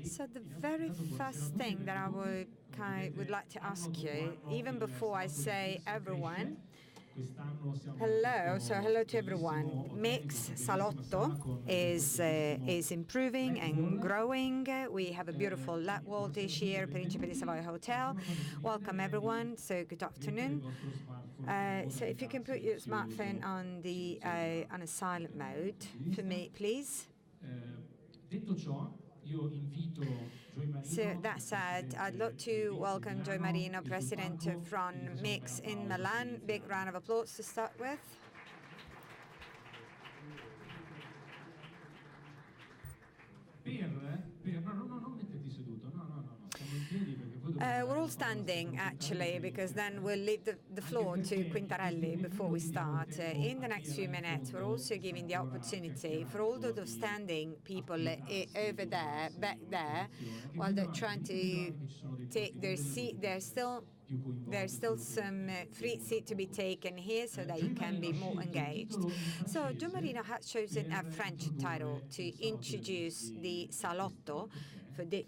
So the very first thing that I would like to ask you, even before I say everyone, hello. So hello to everyone. Mix Salotto is improving and growing. We have a beautiful let wall this year, Principe di Savoia Hotel. Welcome everyone. So good afternoon. So if you can put your smartphone on a silent mode for me, please. So that said, I'd love to welcome Joy Marino, President from Mix in Milan. Big round of applause to start with. We're all standing, actually, because then we'll leave the floor to Quintarelli before we start. In the next few minutes, we're also giving the opportunity for all of those standing people over there, back there, while they're trying to take their seat. There's still some free seat to be taken here so that you can be more engaged. So Gio Marino has chosen a French title to introduce the Salotto for the...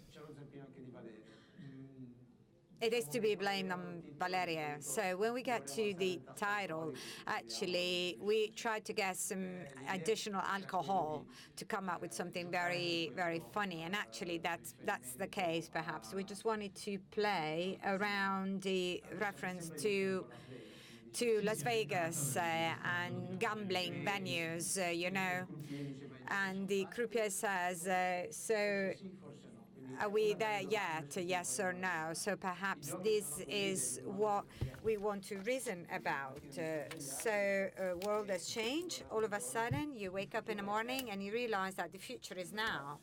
It is to be blamed on Valeria. So when we get to the title, actually, we tried to get some additional alcohol to come up with something very, very funny. And actually, that's the case, perhaps. We just wanted to play around the reference to Las Vegas and gambling venues, you know. And the croupier says, so... Are we there yet? Yes or no? So perhaps this is what we want to reason about. World has changed. All of a sudden, you wake up in the morning and you realize that the future is now.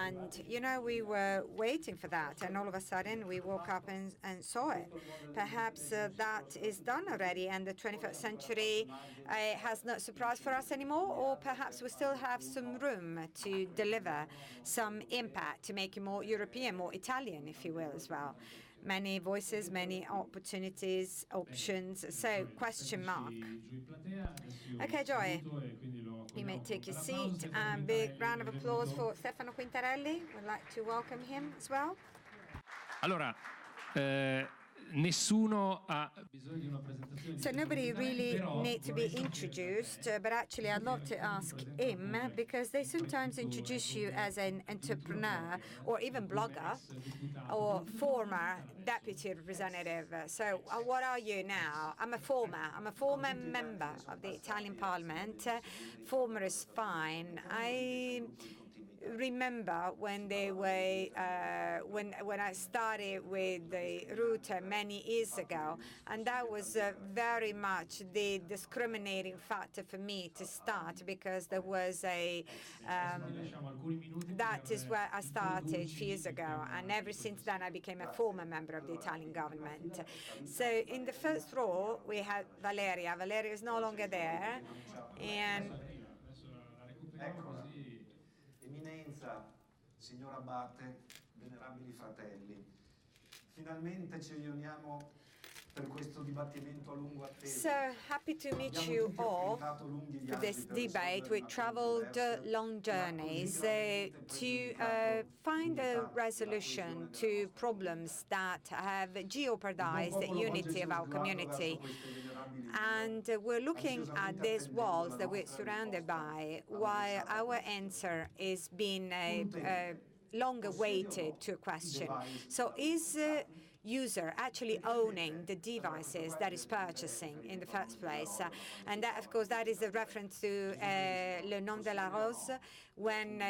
And, you know, we were waiting for that. And all of a sudden, we woke up and saw it. Perhaps that is done already. And the 21st century has no surprise for us anymore. Or perhaps we still have some room to deliver some impact, to make it more European, more Italian, if you will, as well. Many voices, many opportunities, options. So, question mark. Okay, Joy, you may take your seat. Big round of applause for Stefano Quintarelli. We'd like to welcome him as well. Allora, nessuno ha bisogno di una presentazione. So nobody really needs to be introduced, but actually I'd love to ask him, because they sometimes introduce you as an entrepreneur or even blogger or former deputy representative. So what are you now? I'm a former member of the Italian Parliament. Former is fine. I remember when they were when I started with the router many years ago, and that was very much the discriminating factor for me to start, because there was a that is where I started a few years ago, and ever since then I became a former member of the Italian government. So in the first row we had Valeria. Valeria is no longer there, and Eminenza, signor Abate, venerabili fratelli, finalmente ci riuniamo per questo dibattimento a lungo atteso. So happy to meet you all for this debate. We traveled long journeys to find a resolution to problems that have jeopardized the unity of our community. And we're looking at these walls that we're surrounded by, while our answer is being long awaited to a question. So is user actually owning the devices that is purchasing in the first place? And that, of course, that is a reference to Le Nom de la Rose, when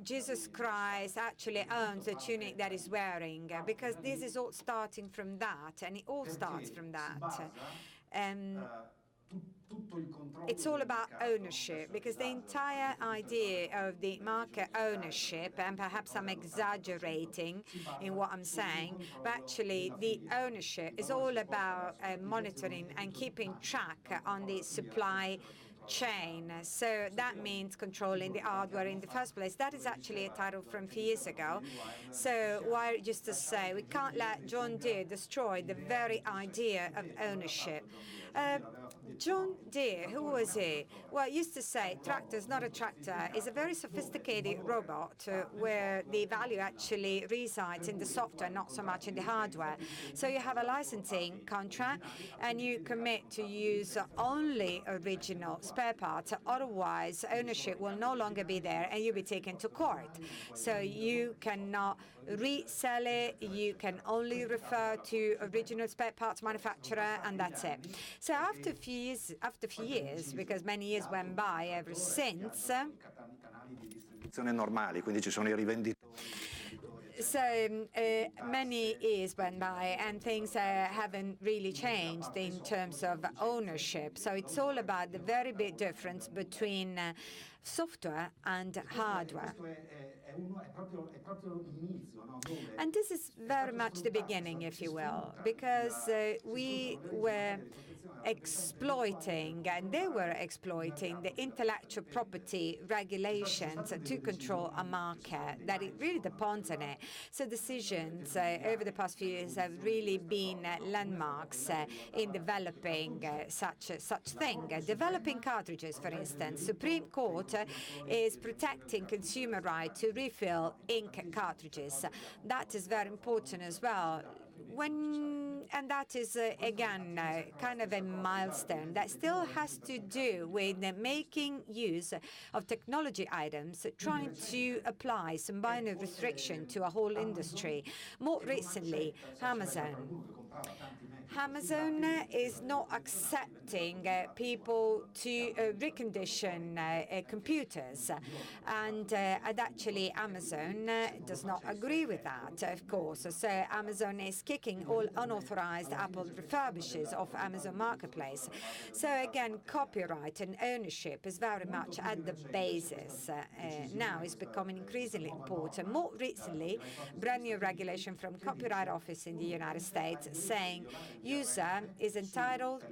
Jesus Christ actually owns the tunic that he's wearing, because this is all starting from that, and it all starts from that. It's all about ownership, because the entire idea of the market ownership, and perhaps I'm exaggerating in what I'm saying, but actually the ownership is all about monitoring and keeping track on the supply chain. So that means controlling the hardware in the first place. That is actually a title from a few years ago. So why used to say we can't let John Deere destroy the very idea of ownership. John Deere, who was he? Well, he used to say tractor's not a tractor. It's a very sophisticated robot where the value actually resides in the software, not so much in the hardware. So you have a licensing contract and you commit to use only original spare parts. Otherwise, ownership will no longer be there and you'll be taken to court. So you cannot resell it. You can only refer to original spare parts manufacturer, and that's it. So after a few years, because many years went by ever since, normali, quindi ci sono i rivenditori. so many years went by and things haven't really changed in terms of ownership. So it's all about the very big difference between software and hardware. And this is very much the beginning, if you will, because we were exploiting, and they were exploiting the intellectual property regulations to control a market that it really depends on it. So decisions over the past few years have really been landmarks in developing such thing. Developing cartridges, for instance. Supreme Court is protecting consumer right to refill ink cartridges. That is very important as well. And that is, again, kind of a milestone that still has to do with making use of technology items, trying to apply some binary restriction to a whole industry. More recently, Amazon is not accepting people to recondition computers. And actually, Amazon does not agree with that, of course. So Amazon is kicking all unauthorized Apple refurbishes off Amazon Marketplace. So again, copyright and ownership is very much at the basis. Now it's becoming increasingly important. More recently, brand new regulation from Copyright Office in the United States saying user is entitled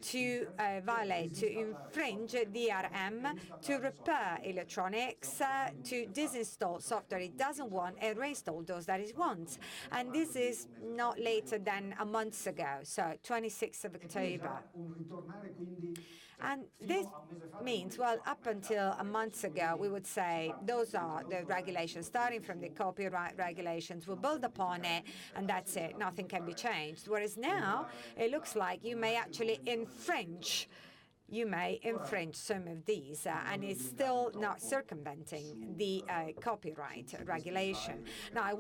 to violate, to infringe DRM, to repair electronics, to disinstall software it doesn't want and reinstall those that it wants. And this is not later than a month ago, so 26th of October. And this means, well, up until a month ago, we would say those are the regulations, starting from the copyright regulations. We'll build upon it, and that's it. Nothing can be changed. Whereas now, it looks like you may actually infringe some of these, and it's still not circumventing the copyright regulation. Now, I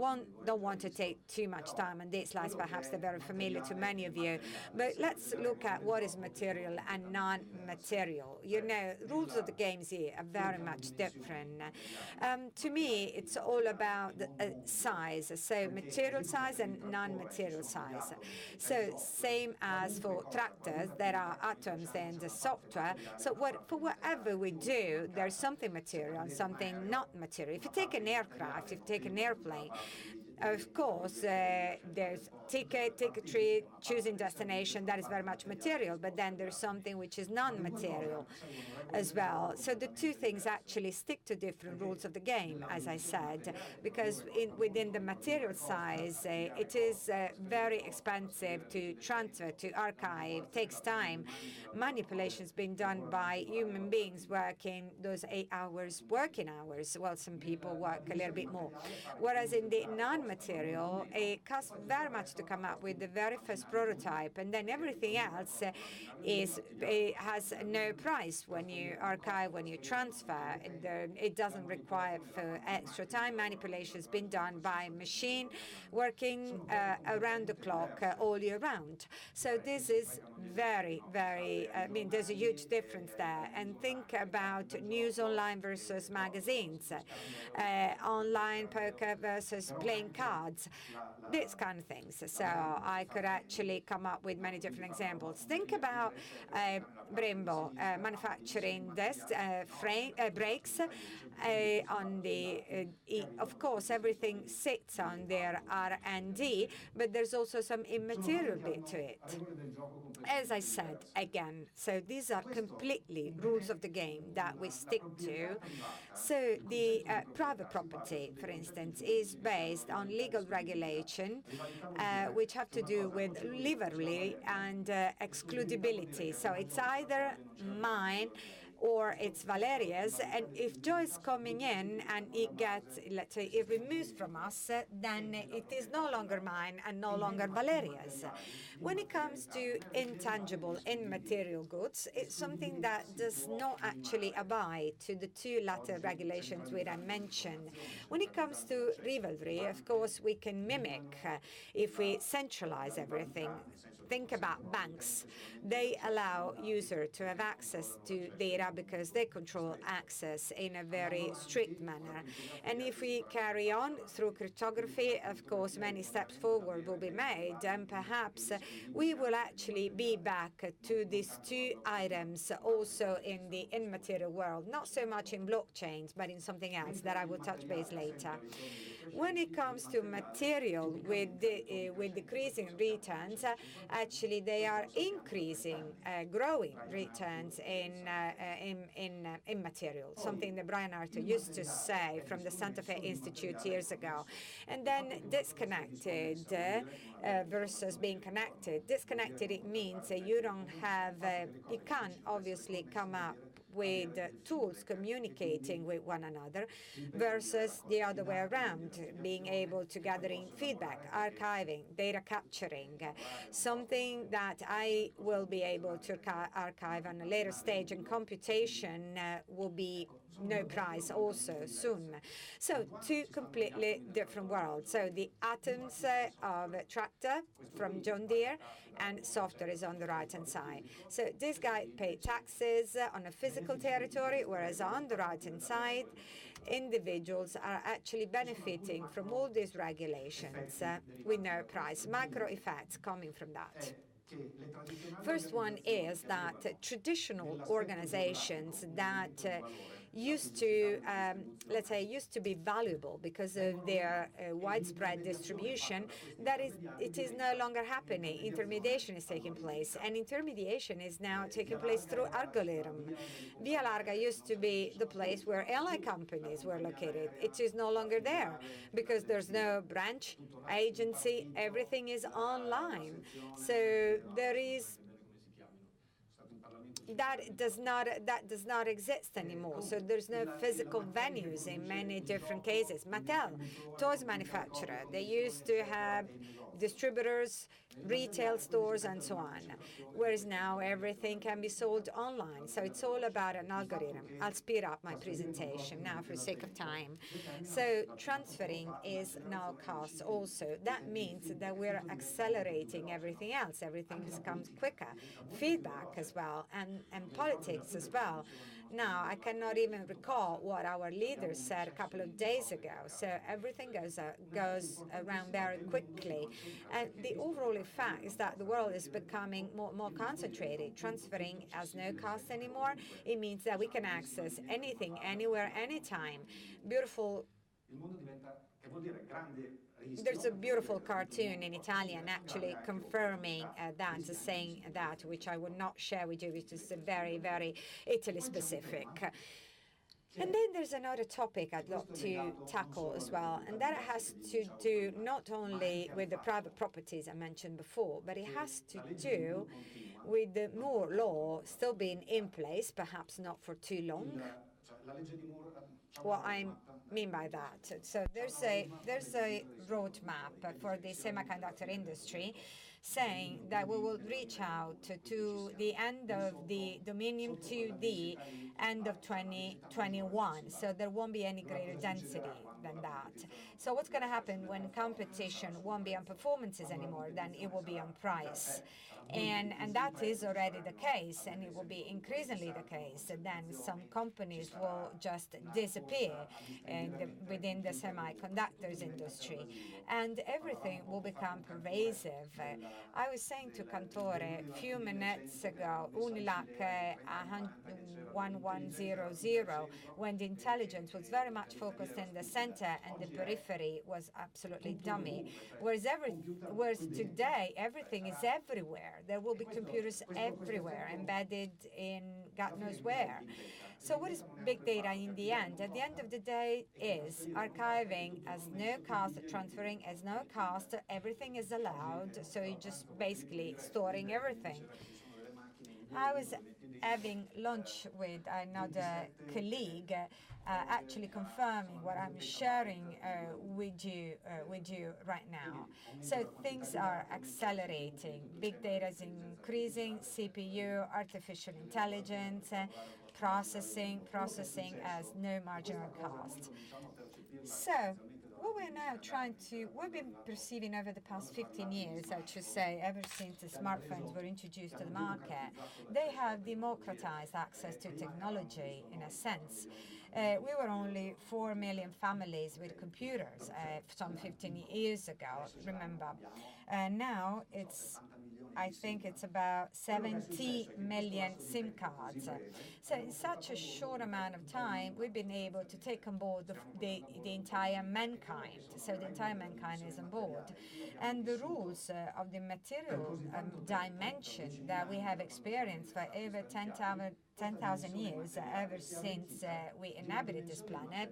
don't want to take too much time on these slides. Perhaps they're very familiar to many of you, but let's look at what is material and non-material. You know, rules of the games here are very much different. To me, it's all about the size, so material size and non-material size. So same as for tractors, there are atoms in the software. So for whatever we do, there's something material and something not material. If you take an aircraft, if you take an airplane, of course, there's ticketry, choosing destination, that is very much material, but then there's something which is non-material as well. So the two things actually stick to different rules of the game, as I said, because within the material size, it is very expensive to transfer, to archive, takes time. Manipulation's being done by human beings working those 8 hours, working hours, while some people work a little bit more. Whereas in the non-material, it costs very much to come up with the very first prototype, and then everything else has no price when you archive, when you transfer. It doesn't require for extra time. Manipulation has been done by machine working around the clock all year round. So this is very, very, there's a huge difference there. And think about news online versus magazines, online poker versus playing cards, these kind of things. So I could actually come up with many different examples. Think about Brembo manufacturing discs, brakes, Of course, everything sits on their R&D, but there's also some immaterial bit to it. As I said, again, so these are completely rules of the game that we stick to. So the private property, for instance, is based on legal regulation, which have to do with livery and excludability. So it's either mine or it's Valeria's, and if Joe is coming in and it gets, let's say, it removes from us, then it is no longer mine and no longer Valeria's. When it comes to intangible, immaterial goods, it's something that does not actually abide to the two latter regulations which I mentioned. When it comes to rivalry, of course, we can mimic if we centralize everything. Think about banks. They allow users to have access to data because they control access in a very strict manner. And if we carry on through cryptography, of course, many steps forward will be made, and perhaps we will actually be back to these two items also in the immaterial world, not so much in blockchains, but in something else that I will touch base later. When it comes to material with decreasing returns, actually they are increasing, growing returns in material, something that Brian Arthur used to say from the Santa Fe Institute years ago. And then disconnected versus being connected. Disconnected, it means you don't have, you can't obviously come up with tools communicating with one another, versus the other way around, being able to gathering feedback, archiving, data capturing, something that I will be able to archive on a later stage, and computation will be no price also soon. So two completely different worlds. So the atoms of a tractor from John Deere and software is on the right-hand side. So this guy paid taxes on a physical territory, whereas on the right-hand side, individuals are actually benefiting from all these regulations with no price. Micro effects coming from that. First one is that traditional organizations that used to, let's say, used to be valuable because of their widespread distribution, it is no longer happening. Intermediation is taking place, and intermediation is now taking place through algorithm. Via Larga used to be the place where airline companies were located. It is no longer there because there's no branch, agency, everything is online. So there is that does not exist anymore. So there's no physical venues in many different cases. Mattel, toys manufacturer, they used to have distributors, retail stores, and so on, whereas now everything can be sold online. So it's all about an algorithm. I'll speed up my presentation now for the sake of time. So transferring is now cost also. That means that we're accelerating everything else. Everything becomes quicker. Feedback as well, and politics as well. Now, I cannot even recall what our leaders said a couple of days ago. So everything goes around very quickly. And the overall effect is that the world is becoming more concentrated. Transferring has no cost anymore. It means that we can access anything, anywhere, anytime. Beautiful. There's a beautiful cartoon in Italian actually confirming that, saying that, which I will not share with you, which is very, very Italy specific. And then there's another topic I'd like to tackle as well, and that has to do not only with the private properties I mentioned before, but it has to do with the Moore law still being in place, perhaps not for too long. What I mean by that, so there's a roadmap for the semiconductor industry saying that we will reach out to the end of the dominium to the end of 2021, so there won't be any greater density. than that. So what's going to happen when competition won't be on performances anymore? Then it will be on price. And that is already the case, and it will be increasingly the case. Then some companies will just disappear within the semiconductors industry, and everything will become pervasive. I was saying to Cantore a few minutes ago, Unilac 1100, when the intelligence was very much focused in the center and the periphery was absolutely dummy, whereas today everything is everywhere. There will be computers everywhere, embedded in God knows where. So what is big data in the end? At the end of the day is archiving has no cost, transferring has no cost, everything is allowed, so you're just basically storing everything. I was having lunch with another colleague, actually confirming what I'm sharing with you right now. So things are accelerating. Big data is increasing, CPU, artificial intelligence, processing has no marginal cost. So what we've been perceiving over the past 15 years, I should say, ever since the smartphones were introduced to the market, they have democratized access to technology in a sense. We were only 4 million families with computers some 15 years ago, remember. Now I think it's about 70 million SIM cards. So in such a short amount of time, we've been able to take on board the entire mankind. So the entire mankind is on board. And the rules of the material dimension that we have experienced for over 10,000 years, ever since we inhabited this planet,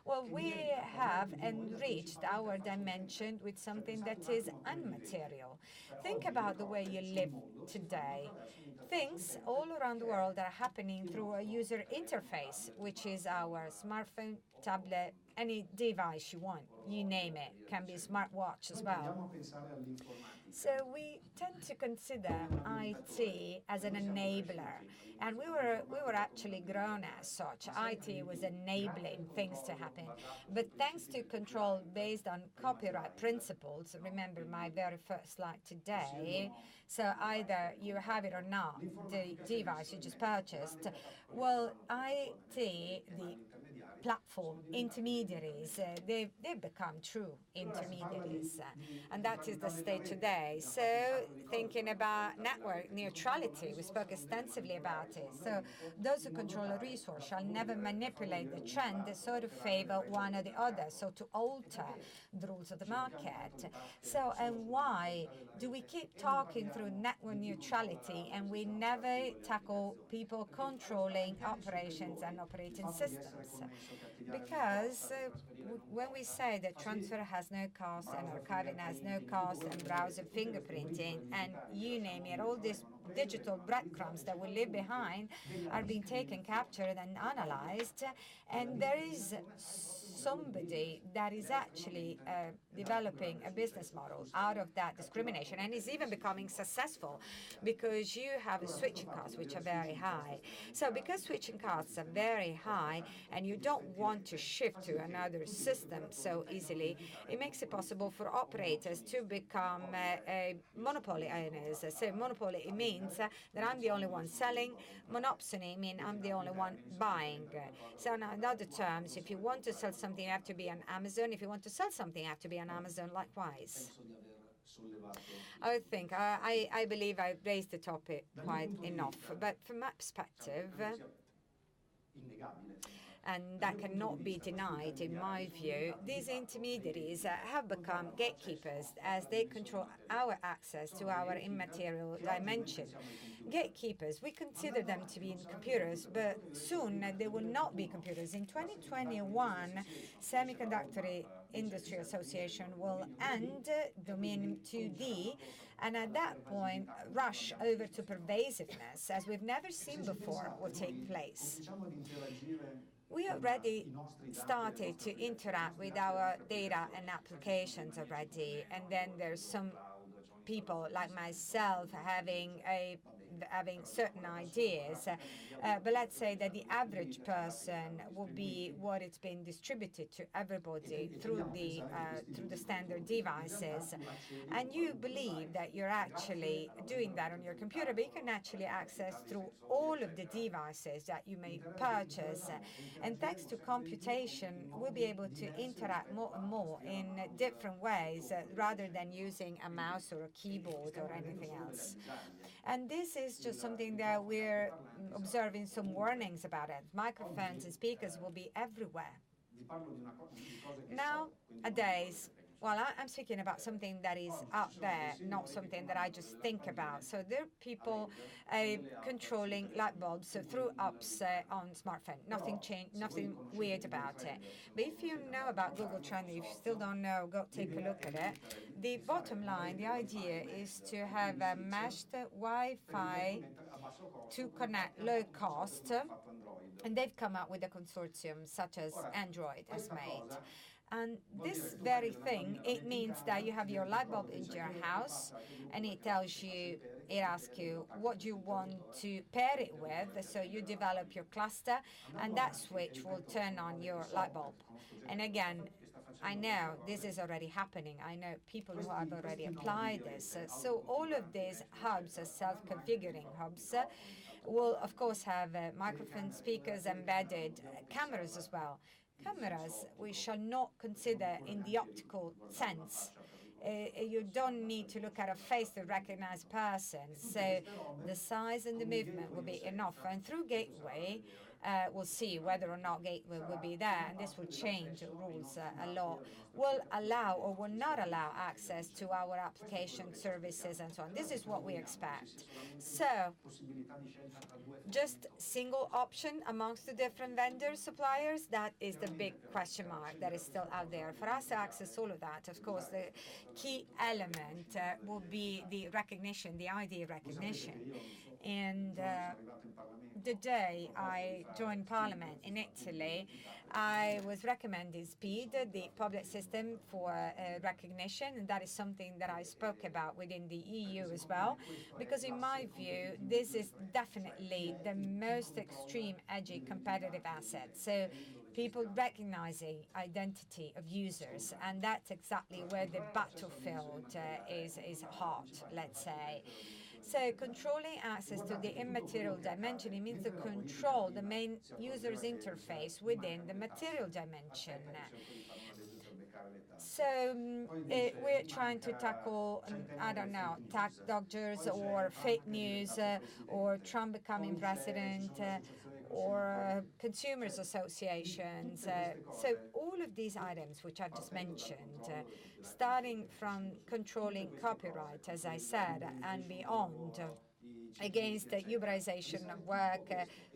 well, we have enriched our dimension with something that is unmaterial. Think about the way you live today. Things all around the world are happening through a user interface, which is our smartphone, tablet, any device you want, you name it, can be a smartwatch as well. So we tend to consider IT as an enabler, and we were actually grown as such. IT was enabling things to happen, but thanks to control based on copyright principles, remember my very first slide today, so either you have it or not, the device you just purchased, well, IT, the platform intermediaries, they've become true intermediaries, and that is the state today. So thinking about network neutrality, we spoke extensively about it. So those who control a resource shall never manipulate the trend so to favor one or the other, so to alter the rules of the market. So, and why do we keep talking through network neutrality and we never tackle people controlling operations and operating systems? Because when we say that transfer has no cost and archiving has no cost and browser fingerprinting and you name it, all these digital breadcrumbs that we leave behind are being taken, captured and analyzed, and there is somebody that is actually developing a business model out of that discrimination and is even becoming successful because you have switching costs which are very high. So because switching costs are very high and you don't want to shift to another system so easily, it makes it possible for operators to become monopoly owners. So monopoly, it means that I'm the only one selling. Monopsony means I'm the only one buying. So in other terms, if you want to sell something, you have to be on Amazon. If you want to sell something, you have to be on Amazon likewise. I believe I raised the topic quite enough, but from my perspective, and that cannot be denied in my view, these intermediaries have become gatekeepers as they control our access to our immaterial dimension. Gatekeepers, we consider them to be in computers, but soon they will not be computers. In 2021, Semiconductor Industry Association will end domain 2D, and at that point, rush over to pervasiveness, as we've never seen before, will take place. We already started to interact with our data and applications already, and then there's some people like myself having certain ideas. But let's say that the average person will be what it's been distributed to everybody through the standard devices. And you believe that you're actually doing that on your computer, but you can actually access through all of the devices that you may purchase. And thanks to computation, we'll be able to interact more and more in different ways rather than using a mouse or a keyboard or anything else. And this is just something that we're observing some warnings about it. Microphones and speakers will be everywhere. Nowadays, well, I'm speaking about something that is out there, not something that I just think about. So there are people controlling light bulbs through apps on smartphone. Nothing changed, nothing weird about it. But if you know about Google Trend, if you still don't know, go take a look at it. The bottom line, the idea is to have a meshed Wi-Fi to connect low cost, and they've come up with a consortium such as Android has made. And this very thing, it means that you have your light bulb in your house, and it tells you, it asks you what you want to pair it with. So you develop your cluster, and that switch will turn on your light bulb. And again, I know this is already happening. I know people who have already applied this. So all of these hubs, self-configuring hubs, will of course have microphone speakers, embedded cameras as well. Cameras we shall not consider in the optical sense. You don't need to look at a face to recognize a person. So the size and the movement will be enough. And through Gateway, we'll see whether or not Gateway will be there, and this will change rules a lot, will allow or will not allow access to our application services and so on. This is what we expect. So just single option amongst the different vendors, suppliers, that is the big question mark that is still out there. For us to access all of that, of course, the key element will be the recognition, the ID recognition. And the day I joined Parliament in Italy, I was recommending SPEED, the public system for recognition, and that is something that I spoke about within the EU as well, because in my view, this is definitely the most extreme, edgy competitive asset. So people recognizing identity of users, and that's exactly where the battlefield is hot, let's say. So controlling access to the immaterial dimension, it means to control the main user's interface within the material dimension. So we're trying to tackle, I don't know, tax dodgers or fake news or Trump becoming president or consumers associations. So all of these items which I've just mentioned, starting from controlling copyright, as I said, and beyond, against the Uberization of work,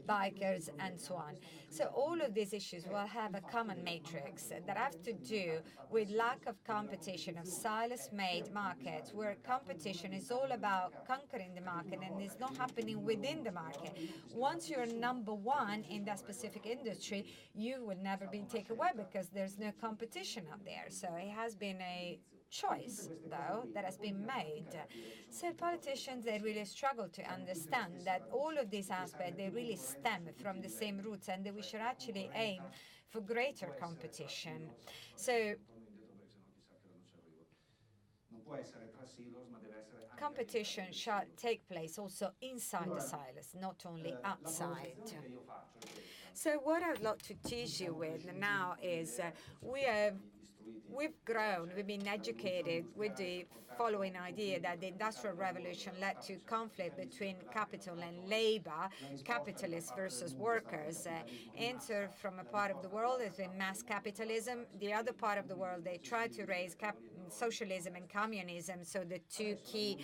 bikers, and so on. So all of these issues will have a common matrix that have to do with lack of competition of silos-made markets, where competition is all about conquering the market and is not happening within the market. Once you're number one in that specific industry, you will never be taken away because there's no competition out there. So it has been a choice, though, that has been made. So politicians, they really struggle to understand that all of these aspects, they really stem from the same roots, and that we should actually aim for greater competition. So competition shall take place also inside the silos, not only outside. So what I'd like to tease you with now is we've grown, we've been educated with the following idea that the Industrial Revolution led to conflict between capital and labor, capitalists versus workers. Answer from a part of the world has been mass capitalism. The other part of the world, they try to raise socialism and communism, so the two key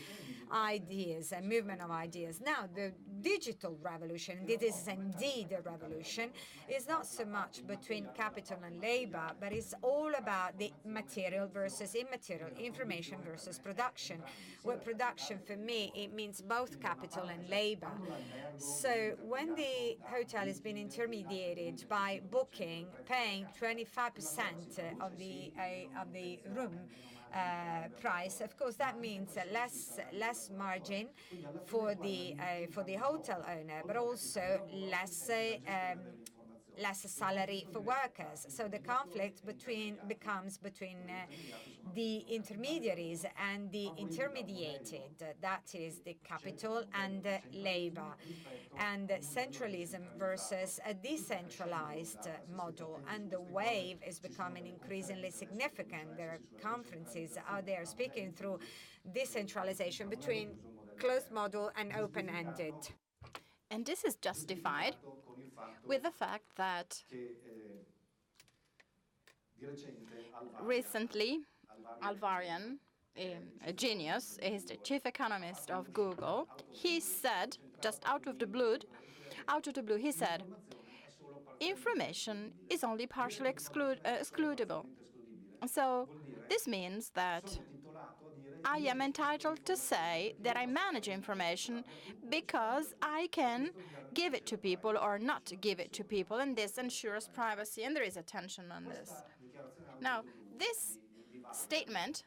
ideas, a movement of ideas. Now, the digital revolution, this is indeed a revolution, is not so much between capital and labor, but it's all about the material versus immaterial, information versus production. Where production, for me, it means both capital and labor. So when the hotel has been intermediated by booking, paying 25% of the room, price. Of course, that means less margin for the hotel owner, but also less salary for workers. So the conflict becomes between the intermediaries and the intermediated, that is the capital and labor, and centralism versus a decentralized model. And the wave is becoming increasingly significant. There are conferences out there speaking through decentralization between closed model and open-ended. And this is justified with the fact that recently Alvarian, a genius, is the chief economist of Google. He said, just out of the blue, he said, information is only partially excludable. So this means that I am entitled to say that I manage information because I can give it to people or not give it to people, and this ensures privacy, and there is a tension on this. Now, this statement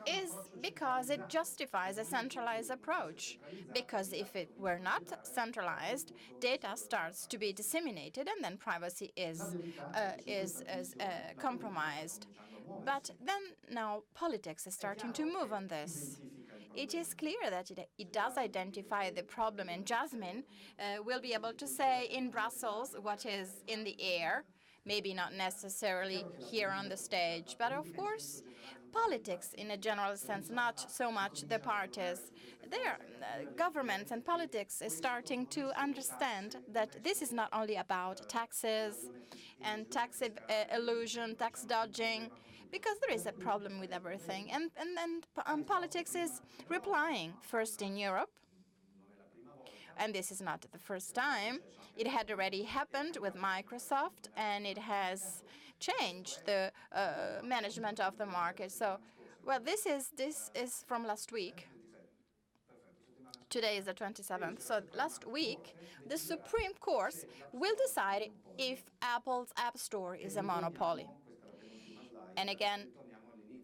is because it justifies a centralized approach, because if it were not centralized, data starts to be disseminated and then privacy is compromised. But then now politics is starting to move on this. It is clear that it does identify the problem, and Jasmine will be able to say in Brussels what is in the air, maybe not necessarily here on the stage, but of course politics in a general sense, not so much the parties. Governments and politics is starting to understand that this is not only about taxes and tax elusion, tax dodging, because there is a problem with everything. And politics is replying, first in Europe, and this is not the first time. It had already happened with Microsoft, and it has changed the management of the market. So, well, this is from last week. Today is the 27th. So last week, the Supreme Court will decide if Apple's App Store is a monopoly. And again,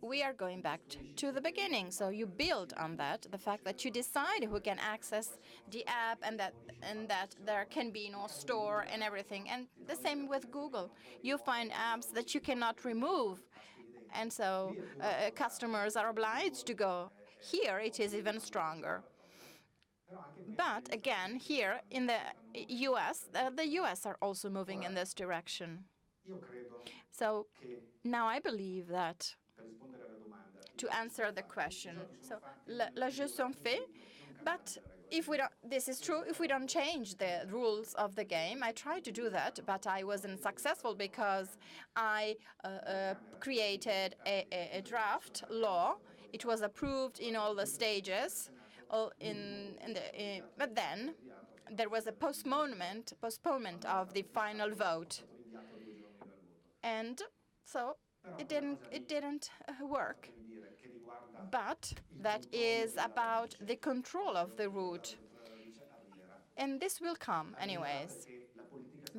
we are going back to the beginning. So you build on that, the fact that you decide who can access the app, and that there can be no store and everything. And the same with Google. You find apps that you cannot remove. And so customers are obliged to go. Here it is even stronger. But again, here in the US are also moving in this direction. So now I believe that, to answer the question, so les jeux sont faits, but if we don't, this is true, if we don't change the rules of the game. I tried to do that, but I wasn't successful because I created a draft law. It was approved in all the stages, but then there was a postponement of the final vote, and so it didn't work. But that is about the control of the route, and this will come anyways,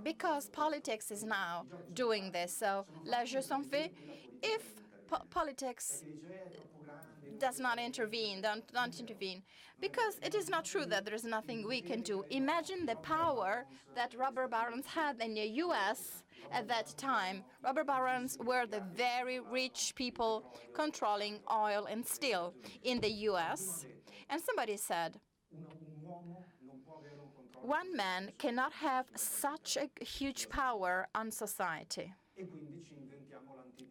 because politics is now doing this. So les jeux sont faits. If politics does not intervene, don't intervene, because it is not true that there is nothing we can do. Imagine the power that robber barons had in the US at that time. Robber barons were the very rich people controlling oil and steel in the US. And somebody said, one man cannot have such a huge power on society.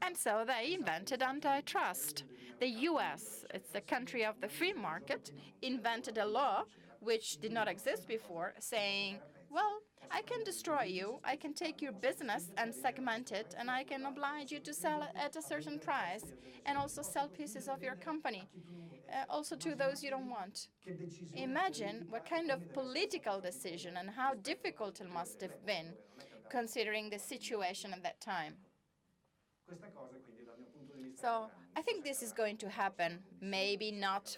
And so they invented antitrust. The US, it's the country of the free market, invented a law which did not exist before, saying, well, I can destroy you, I can take your business and segment it, and I can oblige you to sell it at a certain price, and also sell pieces of your company, also to those you don't want. Imagine what kind of political decision and how difficult it must have been, considering the situation at that time. So I think this is going to happen, maybe not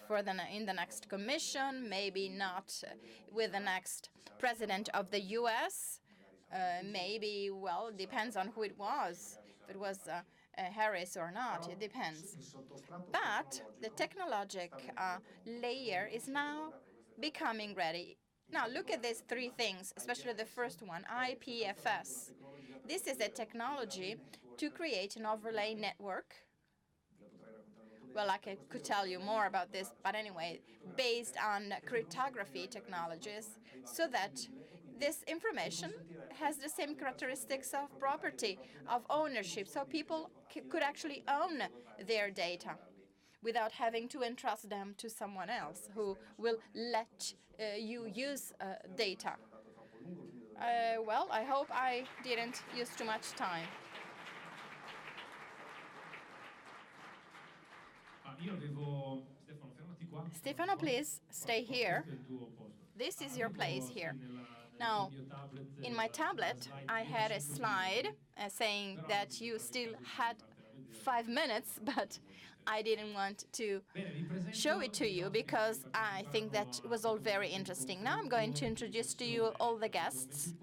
in the next commission, maybe not with the next president of the US, maybe, well, depends on who it was. If it was Harris or not, it depends. But the technological layer is now becoming ready. Now look at these three things, especially the first one, IPFS. This is a technology to create an overlay network. Well, I could tell you more about this, but anyway, based on cryptography technologies, so that this information has the same characteristics of property, of ownership, so people could actually own their data without having to entrust them to someone else who will let you use data. Well, I hope I didn't use too much time. Stefano, please stay here. This is your place here. Now, in my tablet, I had a slide saying that you still had 5 minutes, but I didn't want to show it to you because I think that it was all very interesting. Now I'm going to introduce to you all the guests.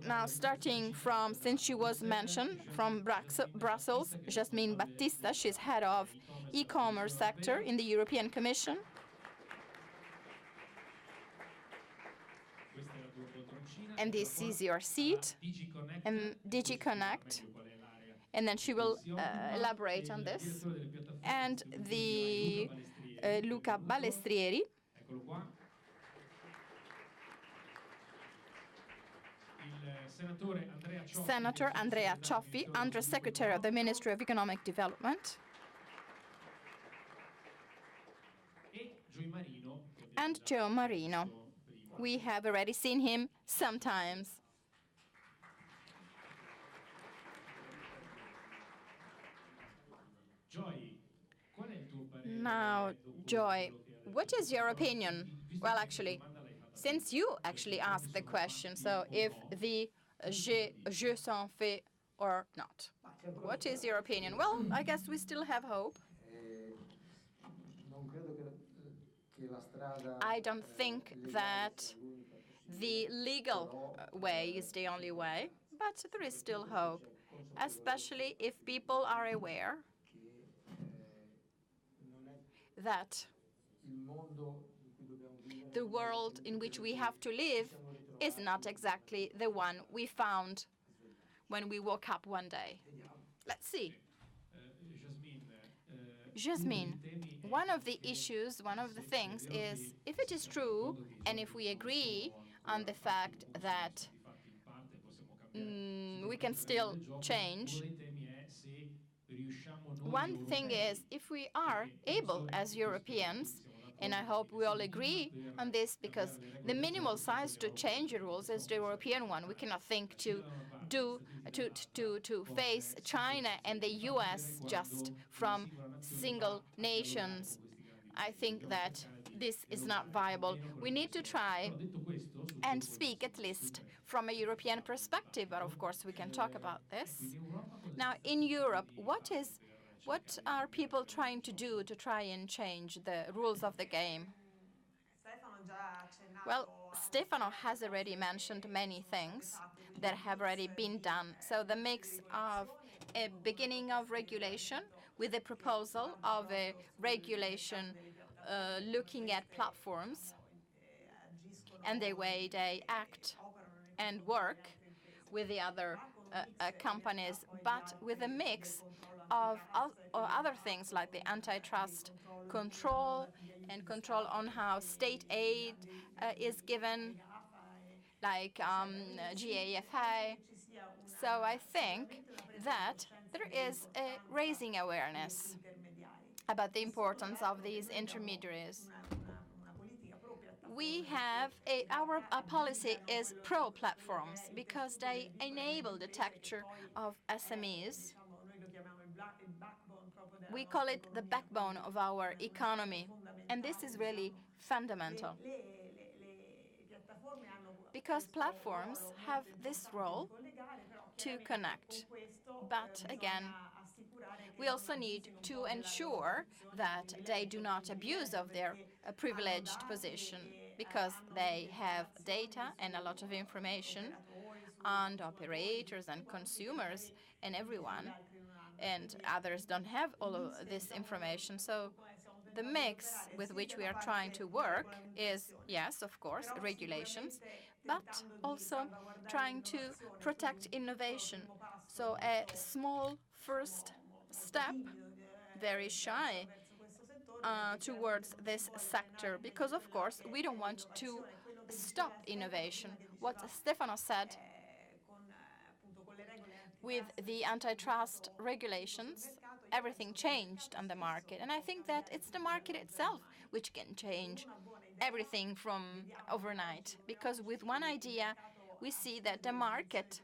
Now, starting from, since she was mentioned, from Brussels, Jasmine Battista, she's head of e-commerce sector in the European Commission. And this is your seat, and DG Connect, and then she will elaborate on this. And the Luca Balestrieri, Senator Andrea Cioffi, Undersecretary of the Ministry of Economic Development, and Joe Marino. We have already seen him sometimes. Now, Joy, what is your opinion? Well, actually, since you actually asked the question, so if the jeux sont, fait or not, what is your opinion? Well, I guess we still have hope. I don't think that the legal way is the only way, but there is still hope, especially if people are aware that the world in which we have to live is not exactly the one we found when we woke up one day. Let's see. Jasmine, one of the issues, one of the things is, if it is true, and if we agree on the fact that we can still change, one thing is, if we are able as Europeans, and I hope we all agree on this, because the minimal size to change the rules is the European one. We cannot think to face China and the US just from single nations. I think that this is not viable. We need to try and speak at least from a European perspective, but of course we can talk about this. Now, in Europe, what are people trying to do to try and change the rules of the game? Well, Stefano has already mentioned many things that have already been done. So the mix of a beginning of regulation with a proposal of a regulation looking at platforms and the way they act and work with the other companies, but with a mix of other things like the antitrust control and control on how state aid is given, like GAFI. So I think that there is a raising awareness about the importance of these intermediaries. We have our policy is pro-platforms because they enable the texture of SMEs. We call it the backbone of our economy, and this is really fundamental. Because platforms have this role to connect. But again, we also need to ensure that they do not abuse of their privileged position, because they have data and a lot of information, and operators and consumers and everyone and others don't have all of this information. So the mix with which we are trying to work is, yes, of course, regulations, but also trying to protect innovation. So a small first step, very shy, towards this sector, because of course we don't want to stop innovation. What Stefano said, with the antitrust regulations, everything changed on the market. And I think that it's the market itself which can change everything from overnight. Because with one idea, we see that the market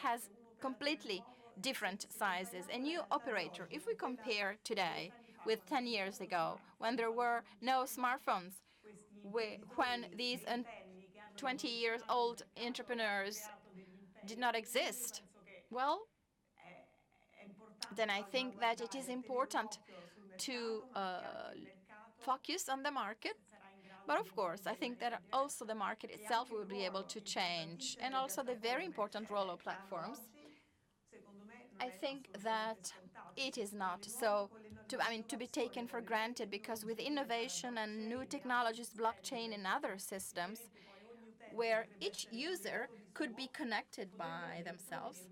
has completely different sizes. A new operator, if we compare today with 10 years ago, when there were no smartphones, when these 20-year-old entrepreneurs did not exist, well, then I think that it is important to focus on the market. But of course, I think that also the market itself will be able to change, and also the very important role of platforms. I think that it is not so to be taken for granted, because with innovation and new technologies, blockchain and other systems, where each user could be connected by themselves,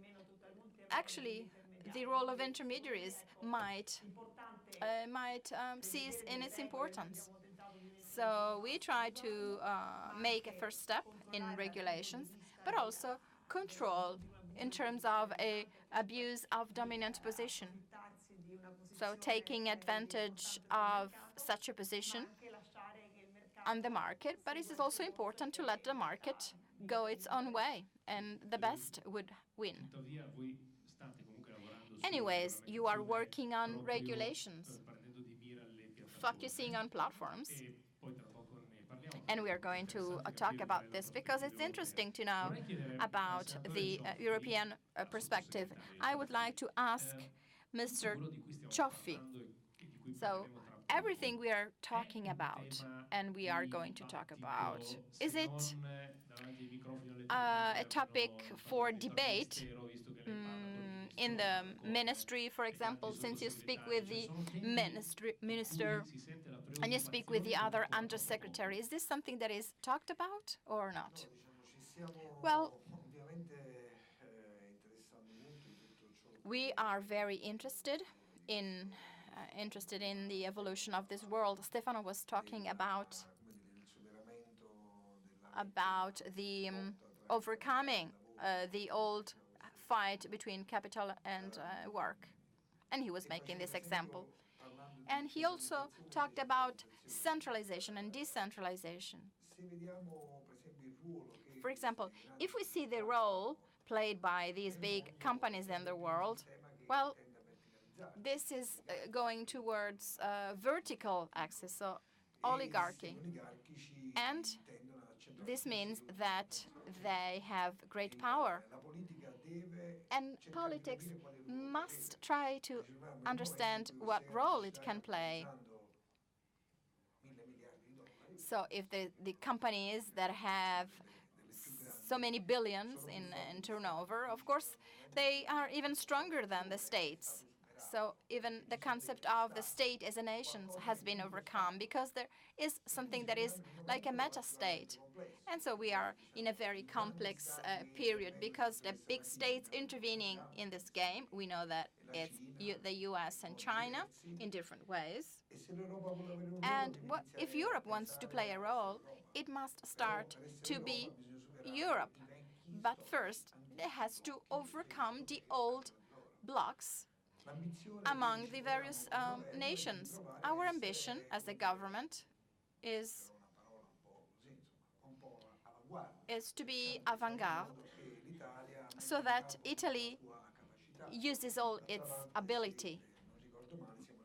actually the role of intermediaries might cease in its importance. So we try to make a first step in regulations, but also control in terms of a abuse of dominant position. So taking advantage of such a position on the market, but it is also important to let the market go its own way, and the best would win. Anyways, you are working on regulations, focusing on platforms, and we are going to talk about this because it's interesting to know about the European perspective. I would like to ask Mr. Cioffi. So everything we are talking about and we are going to talk about, is it a topic for debate in the ministry, for example, since you speak with the minister and you speak with the other undersecretary? Is this something that is talked about or not? Well, we are very interested in the evolution of this world. Stefano was talking about the overcoming the old fight between capital and work. And he was making this example. And he also talked about centralization and decentralization. For example, if we see the role played by these big companies in the world, well, this is going towards vertical axis, so oligarchy. And this means that they have great power. And politics must try to understand what role it can play. So if the companies that have so many billions in turnover, of course, they are even stronger than the states. So even the concept of the state as a nation has been overcome, because there is something that is like a meta-state. And so we are in a very complex period, because the big states intervening in this game, we know that it's the US and China in different ways. And if Europe wants to play a role, it must start to be Europe. But first, it has to overcome the old blocks among the various nations. Our ambition as a government is to be avant-garde, so that Italy uses all its ability.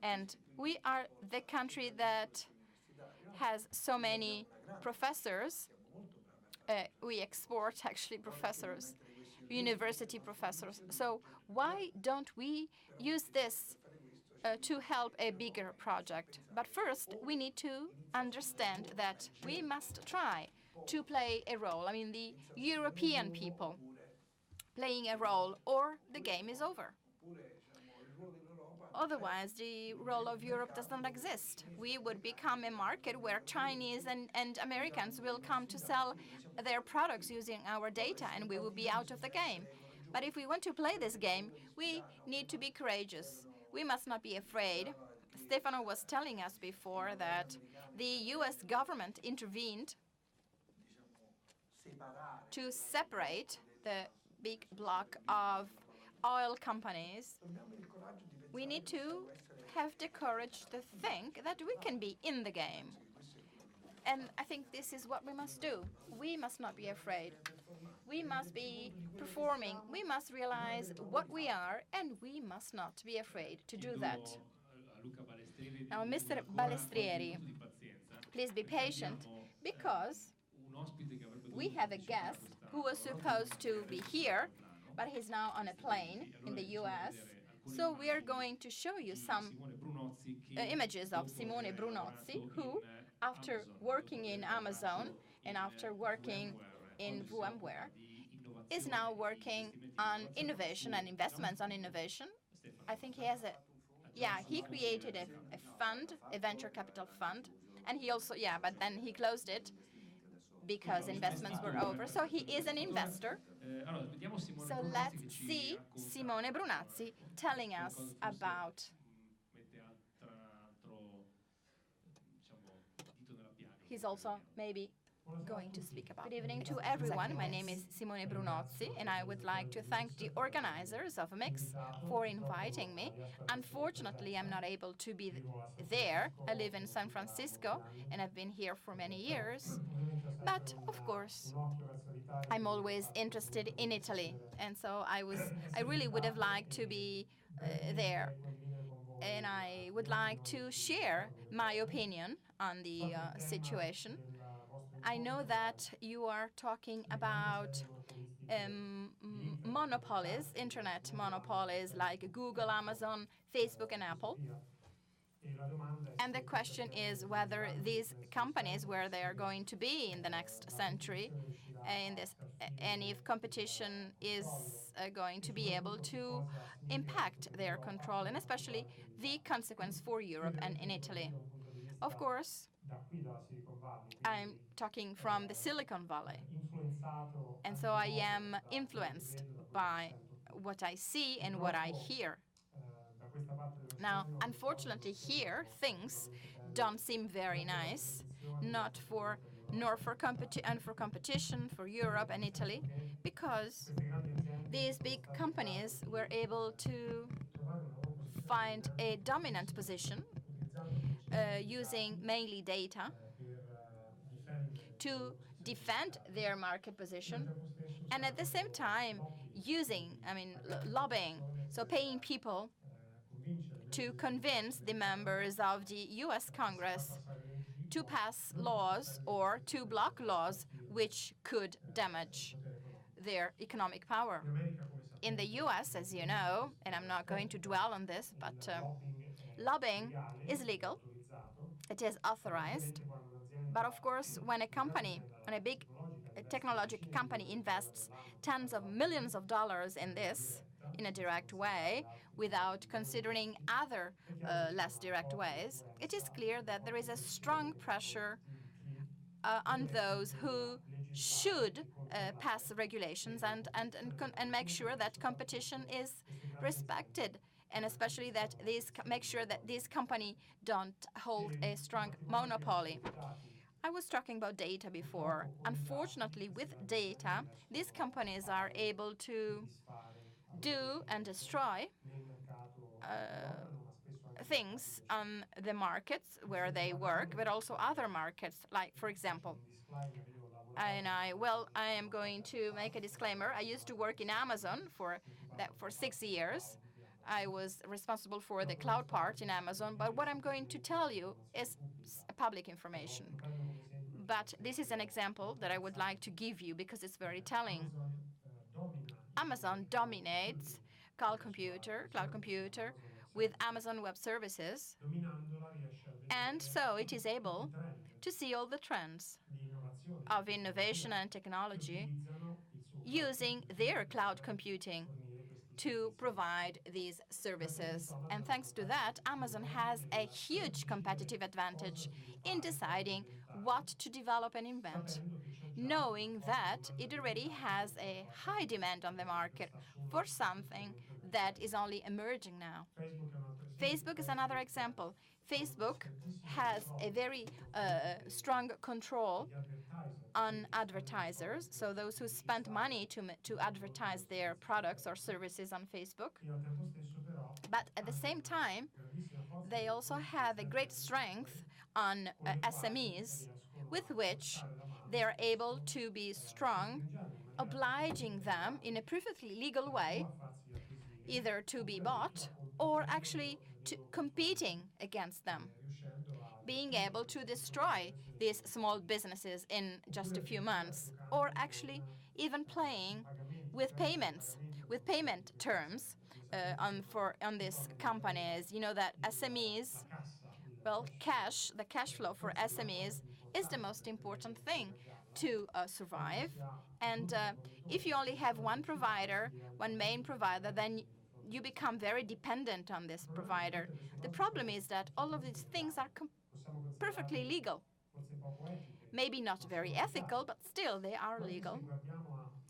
And we are the country that has so many professors. We export, actually, professors, university professors. So why don't we use this to help a bigger project? But first, we need to understand that we must try to play a role. I mean, the European people playing a role, or the game is over. Otherwise, the role of Europe does not exist. We would become a market where Chinese and Americans will come to sell their products using our data, and we will be out of the game. But if we want to play this game, we need to be courageous. We must not be afraid. Stefano was telling us before that the US government intervened to separate the big block of oil companies. We need to have the courage to think that we can be in the game. And I think this is what we must do. We must not be afraid. We must be performing. We must realize what we are, and we must not be afraid to do that. Now, Mr. Balestrieri, please be patient, because we have a guest who was supposed to be here, but he's now on a plane in the US. So we are going to show you some images of Simone Brunozzi, who, after working in Amazon and after working in VMware, is now working on innovation and investments on innovation. I think he has he created a fund, a venture capital fund, and he also, but then he closed it because investments were over. So he is an investor. So let's see Simone Brunozzi telling us about he's also maybe going to speak about. Good evening to everyone. My name is Simone Brunozzi, and I would like to thank the organizers of Mix for inviting me. Unfortunately, I'm not able to be there. I live in San Francisco, and I've been here for many years. But, of course, I'm always interested in Italy, and so I really would have liked to be there. And I would like to share my opinion on the situation. I know that you are talking about monopolies, internet monopolies like Google, Amazon, Facebook, and Apple. And the question is whether these companies, where they are going to be in the next century, and if competition is going to be able to impact their control, and especially the consequence for Europe and in Italy. Of course, I'm talking from the Silicon Valley, and so I am influenced by what I see and what I hear. Now, unfortunately, here things don't seem very nice, for competition for Europe and Italy, because these big companies were able to find a dominant position using mainly data to defend their market position, and at the same time using, lobbying, so paying people to convince the members of the US Congress to pass laws or to block laws which could damage their economic power. In the US, as you know, and I'm not going to dwell on this, but lobbying is legal. It is authorized. But of course, when a big technological company invests tens of millions of dollars in this in a direct way, without considering other less direct ways, it is clear that there is a strong pressure on those who should pass regulations and make sure that competition is respected, and especially that make sure that these companies don't hold a strong monopoly. I was talking about data before. Unfortunately, with data, these companies are able to do and destroy things on the markets where they work, but also other markets, like, for example, I am going to make a disclaimer. I used to work in Amazon for 6 years. I was responsible for the cloud part in Amazon, but what I'm going to tell you is public information. But this is an example that I would like to give you because it's very telling. Amazon dominates cloud computer with Amazon Web Services, and so it is able to see all the trends of innovation and technology using their cloud computing to provide these services. And thanks to that, Amazon has a huge competitive advantage in deciding what to develop and invent, knowing that it already has a high demand on the market for something that is only emerging now. Facebook is another example. Facebook has a very strong control on advertisers, so those who spend money to advertise their products or services on Facebook. But at the same time, they also have a great strength on SMEs, with which they are able to be strong, obliging them in a perfectly legal way either to be bought or actually to competing against them, being able to destroy these small businesses in just a few months, or actually even playing with payments, with payment terms on these companies. You know that SMEs, well, the cash flow for SMEs is the most important thing to survive. And if you only have one provider, one main provider, then you become very dependent on this provider. The problem is that all of these things are perfectly legal. Maybe not very ethical, but still they are legal.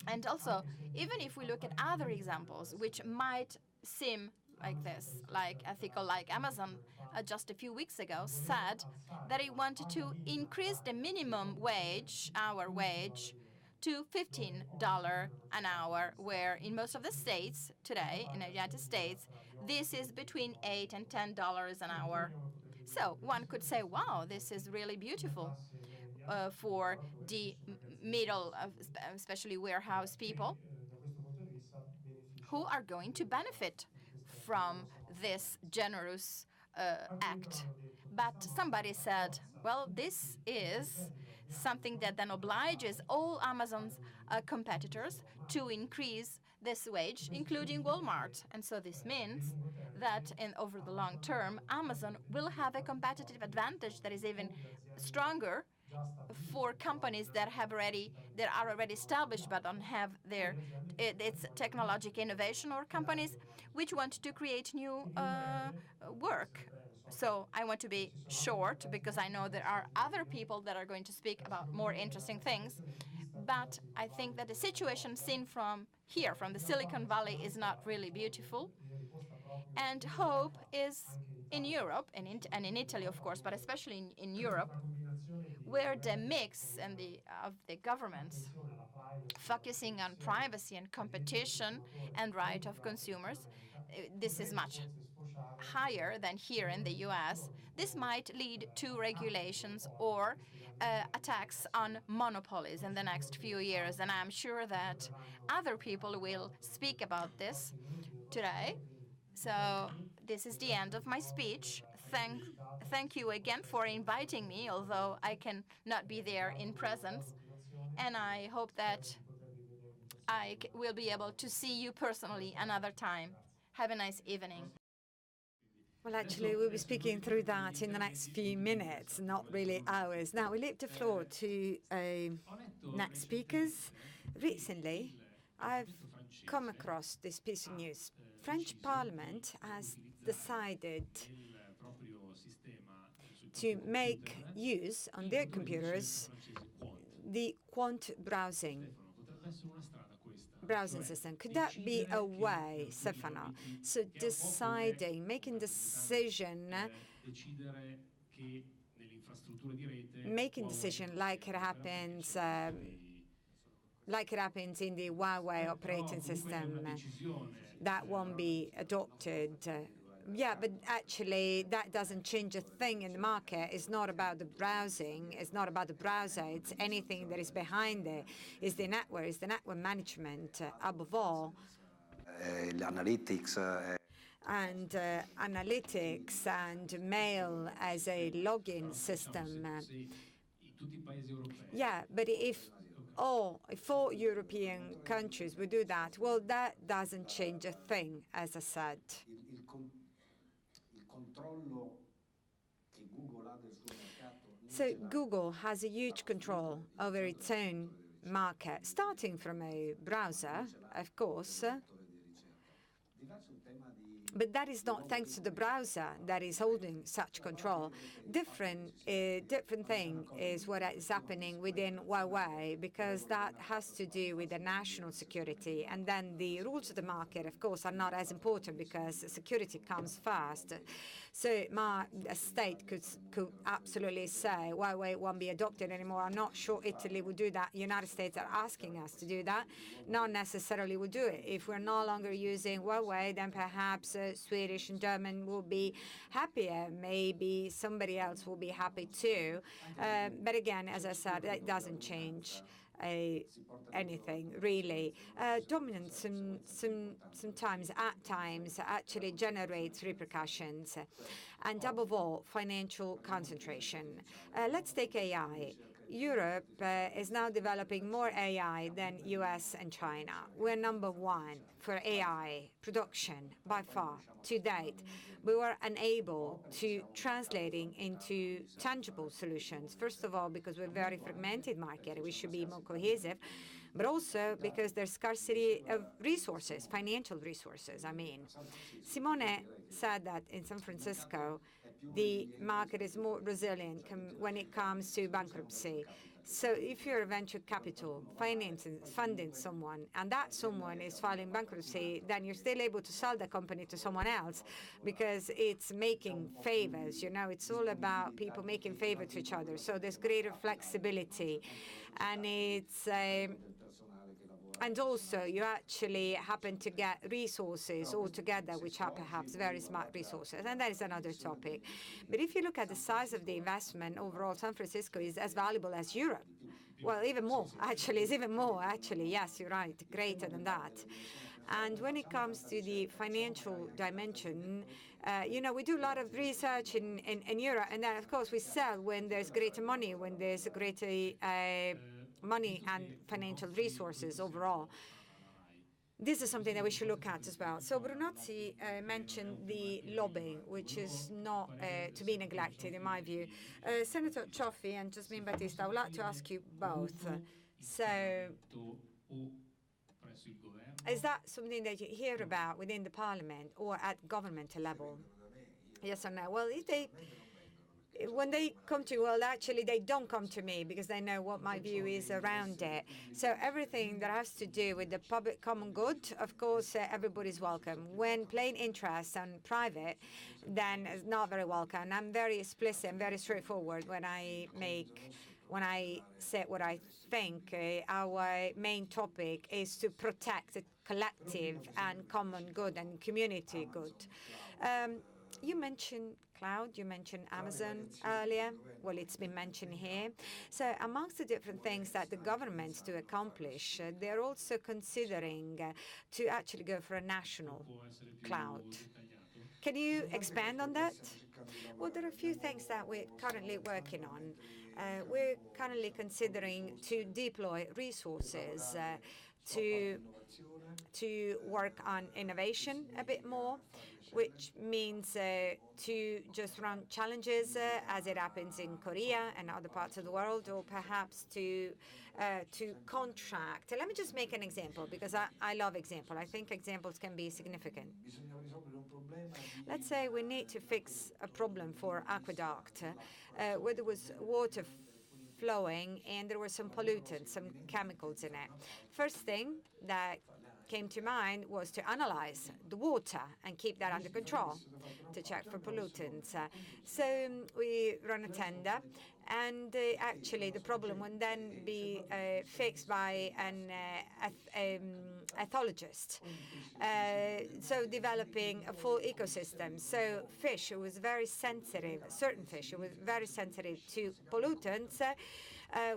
And also, even if we look at other examples which might seem like this, like ethical, like Amazon just a few weeks ago said that it wanted to increase the minimum wage, our wage, to $15 an hour, where in most of the states today, in the United States, this is between $8 and $10 an hour. So one could say, wow, this is really beautiful for the middle, especially warehouse people, who are going to benefit from this generous act. But somebody said, well, this is something that then obliges all Amazon's competitors to increase this wage, including Walmart. And so this means that over the long term, Amazon will have a competitive advantage that is even stronger for companies that are already established but don't have its technological innovation, or companies which want to create new work. So I want to be short because I know there are other people that are going to speak about more interesting things. But I think that the situation seen from here, from the Silicon Valley, is not really beautiful. And hope is in Europe, and in Italy, of course, but especially in Europe, where the mix of the governments focusing on privacy and competition and right of consumers, this is much higher than here in the US. This might lead to regulations or attacks on monopolies in the next few years, and I'm sure that other people will speak about this today. So this is the end of my speech. Thank you again for inviting me, although I cannot be there in presence. And I hope that I will be able to see you personally another time. Have a nice evening. Well, actually, we'll be speaking through that in the next few minutes, not really hours. Now, we leave the floor to next speakers. Recently, I've come across this piece of news. French Parliament has decided to make use on their computers the quant browsing system. Could that be a way, Stefano, so making decision like it happens in the Huawei operating system, that won't be adopted. Yeah, but actually that doesn't change a thing in the market. It's not about the browsing, it's not about the browser, it's anything that is behind it. It's the network management above all. Analytics. And analytics and mail as a login system. Yeah, but if all 4 European countries would do that, well, that doesn't change a thing, as I said. So Google has a huge control over its own market, starting from a browser, of course. But that is not thanks to the browser that is holding such control. Different thing is what is happening within Huawei, because that has to do with the national security. And then the rules of the market, of course, are not as important because security comes first. So a state could absolutely say Huawei won't be adopted anymore. I'm not sure Italy would do that. United States are asking us to do that. Not necessarily would do it. If we're no longer using Huawei, then perhaps Swedish and German will be happier. Maybe somebody else will be happy too. But again, as I said, that doesn't change anything really. Dominance sometimes, at times, actually generates repercussions, and above all, financial concentration. Let's take AI. Europe is now developing more AI than US and China. We're #1 for AI production by far to date. We were unable to translating into tangible solutions. First of all, because we're a very fragmented market, we should be more cohesive, but also because there's scarcity of resources, financial resources, I mean. Simone said that in San Francisco, the market is more resilient when it comes to bankruptcy. So if you're a venture capital funding someone, and that someone is filing bankruptcy, then you're still able to sell the company to someone else because it's making favors. It's all about people making favor to each other. So there's greater flexibility, and and also, you actually happen to get resources altogether, which are perhaps very smart resources. And that is another topic. But if you look at the size of the investment overall, San Francisco is as valuable as Europe. Well, even more, actually. It's even more, actually. Yes, you're right. Greater than that. And when it comes to the financial dimension, we do a lot of research in Europe. And then, of course, we sell when there's greater money, when there's greater money and financial resources overall. This is something that we should look at as well. So Brunozzi mentioned the lobbying, which is not to be neglected, in my view. Senator Cioffi and Jasmine Battista, I would like to ask you both. So is that something that you hear about within the parliament or at governmental level? Yes or no? Well, when they come to you, well, actually, they don't come to me because they know what my view is around it. So everything that has to do with the public common good, of course, everybody's welcome. When plain interest and private, then it's not very welcome. And I'm very explicit and very straightforward when I say what I think. Our main topic is to protect the collective and common good and community good. You mentioned cloud, you mentioned Amazon earlier. Well, it's been mentioned here. So amongst the different things that the governments do accomplish, they're also considering to actually go for a national cloud. Can you expand on that? Well, there are a few things that we're currently working on. We're currently considering to deploy resources to work on innovation a bit more, which means to just run challenges as it happens in Korea and other parts of the world, or perhaps to contract. Let me just make an example, because I love example. I think examples can be significant. Let's say we need to fix a problem for aqueduct where there was water flowing and there were some pollutants, some chemicals in it. First thing that came to mind was to analyze the water and keep that under control, to check for pollutants. So we run a tender, and actually the problem would then be fixed by an ethologist. So developing a full ecosystem. So fish, it was very sensitive, certain fish, it was very sensitive to pollutants,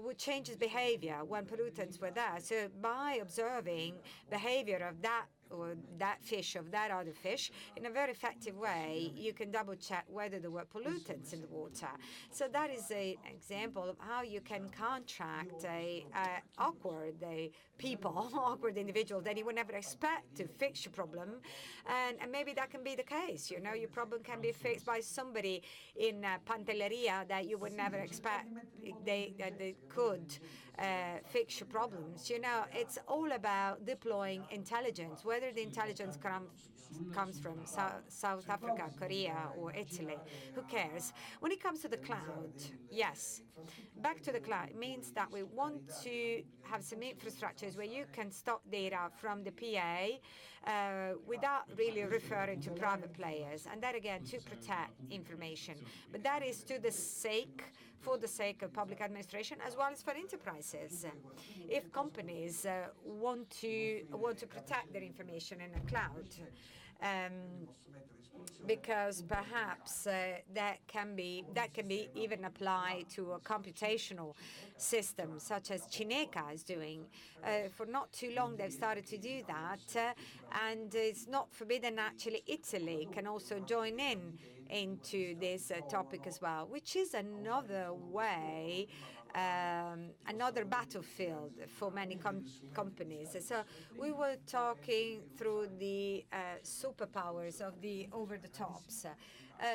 would change its behavior when pollutants were there. So by observing behavior of that or that fish of that other fish in a very effective way, you can double check whether there were pollutants in the water. So that is an example of how you can contract awkward people, awkward individuals that you would never expect to fix your problem. And maybe that can be the case. Your problem can be fixed by somebody in Pantelleria that you would never expect they could. fix your problems. You know, it's all about deploying intelligence, whether the intelligence comes from South Africa, Korea, or Italy. Who cares? When it comes to the cloud, yes, back to the cloud means that we want to have some infrastructures where you can stock data from the PA without really referring to private players, and that again to protect information. But that is for the sake of public administration as well as for enterprises. If companies want to protect their information in a cloud, because perhaps that can be even applied to a computational system such as Cineca is doing. For not too long they've started to do that, and it's not forbidden. Actually, Italy can also join into this topic as well, which is another way, another battlefield for many companies. So we were talking through the superpowers of the over-the-tops.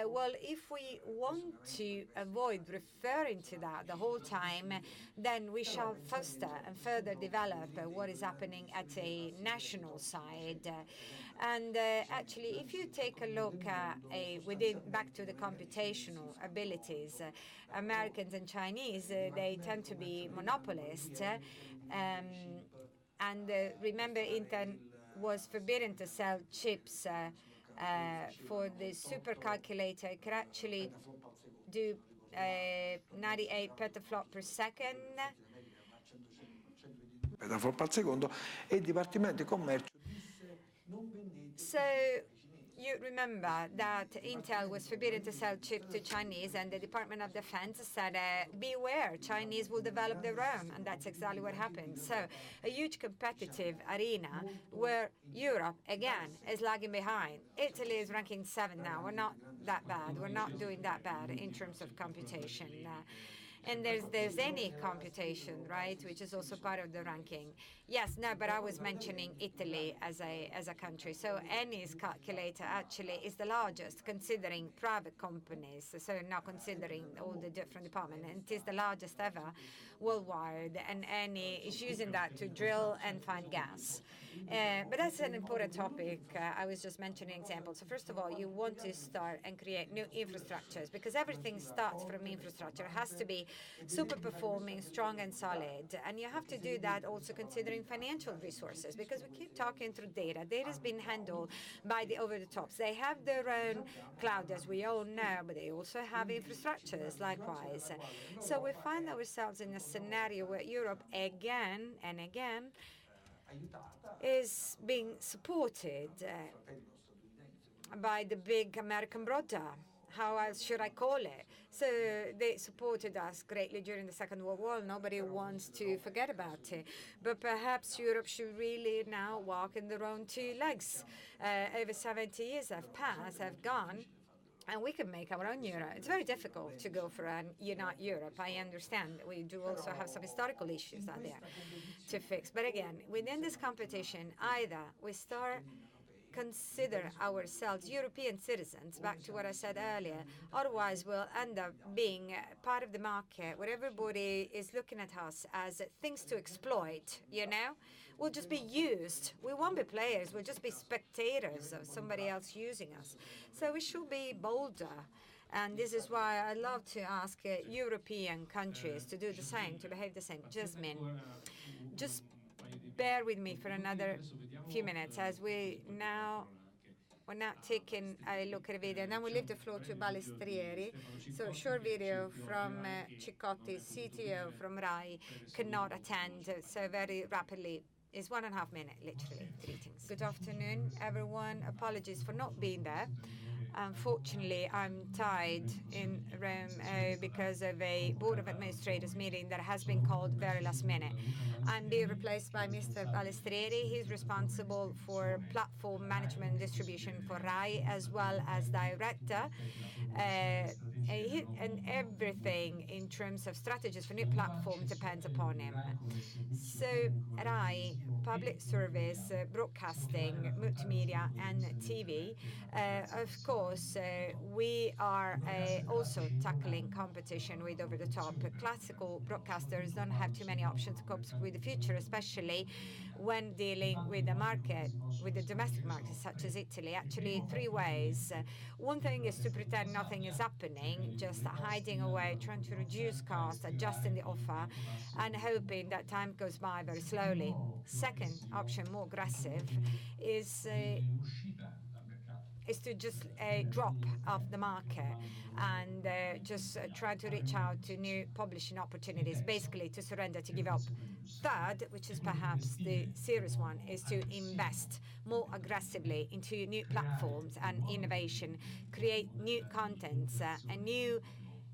Well, if we want to avoid referring to that the whole time, then we shall foster and further develop what is happening at a national side. And actually, if you take a look at back to the computational abilities, Americans and Chinese, they tend to be monopolists. And remember, Intel was forbidden to sell chips for the supercalculator. It could actually do 98 petaflop per second. Petaflop al secondo, e il Dipartimento di Commercio disse non vendete. So you remember that Intel was forbidden to sell chips to Chinese, and the Department of Defense said, beware, Chinese will develop their own, and that's exactly what happened. So a huge competitive arena where Europe, again, is lagging behind. Italy is ranking 7 now. We're not that bad. We're not doing that bad in terms of computation. And there's any computation, right, which is also part of the ranking. Yes, no, but I was mentioning Italy as a country. So ENI's calculator actually is the largest, considering private companies, so not considering all the different departments. And it is the largest ever worldwide, and ENI is using that to drill and find gas. But that's an important topic. I was just mentioning examples. So first of all, you want to start and create new infrastructures, because everything starts from infrastructure. It has to be super performing, strong and solid. And you have to do that also considering financial resources, because we keep talking through data. Data is being handled by the over-the-tops. They have their own cloud, as we all know, but they also have infrastructures likewise. So we find ourselves in a scenario where Europe again and again is being supported by the big American brother. How else should I call it? So they supported us greatly during the Second World War. Nobody wants to forget about it. But perhaps Europe should really now walk in their own 2 legs. Over 70 years have passed, have gone, and we can make our own Europe. It's very difficult to go for a unite Europe. I understand we do also have some historical issues out there to fix. But again, within this competition, either we start consider ourselves European citizens, back to what I said earlier, otherwise we'll end up being part of the market where everybody is looking at us as things to exploit, you know? We'll just be used. We won't be players, we'll just be spectators of somebody else using us. So we should be bolder. And this is why I love to ask European countries to do the same, to behave the same. Jasmine, just bear with me for another few minutes as we're now taking a look at a video, and then we leave the floor to Balestrieri. So short video from Ciccotti, CTO from RAI, cannot attend, so very rapidly. It's 1.5 minutes, literally. Greetings. Good afternoon, everyone. Apologies for not being there. Unfortunately, I'm tied in Rome because of a Board of Administrators meeting that has been called very last minute. I'm being replaced by Mr. Balestrieri. He's responsible for platform management and distribution for RAI, as well as director. And everything in terms of strategies for new platforms depends upon him. So RAI, public service, broadcasting, multimedia, and TV, of course, course, we are also tackling competition with over-the-top. Classical broadcasters don't have too many options to cope with the future, especially when dealing with the market, with the domestic market, such as Italy. Actually, three ways. One thing is to pretend nothing is happening, just hiding away, trying to reduce costs, adjusting the offer, and hoping that time goes by very slowly. Second option, more aggressive, is to just drop off the market and just try to reach out to new publishing opportunities, basically to surrender, to give up. Third, which is perhaps the serious one, is to invest more aggressively into new platforms and innovation, create new contents and new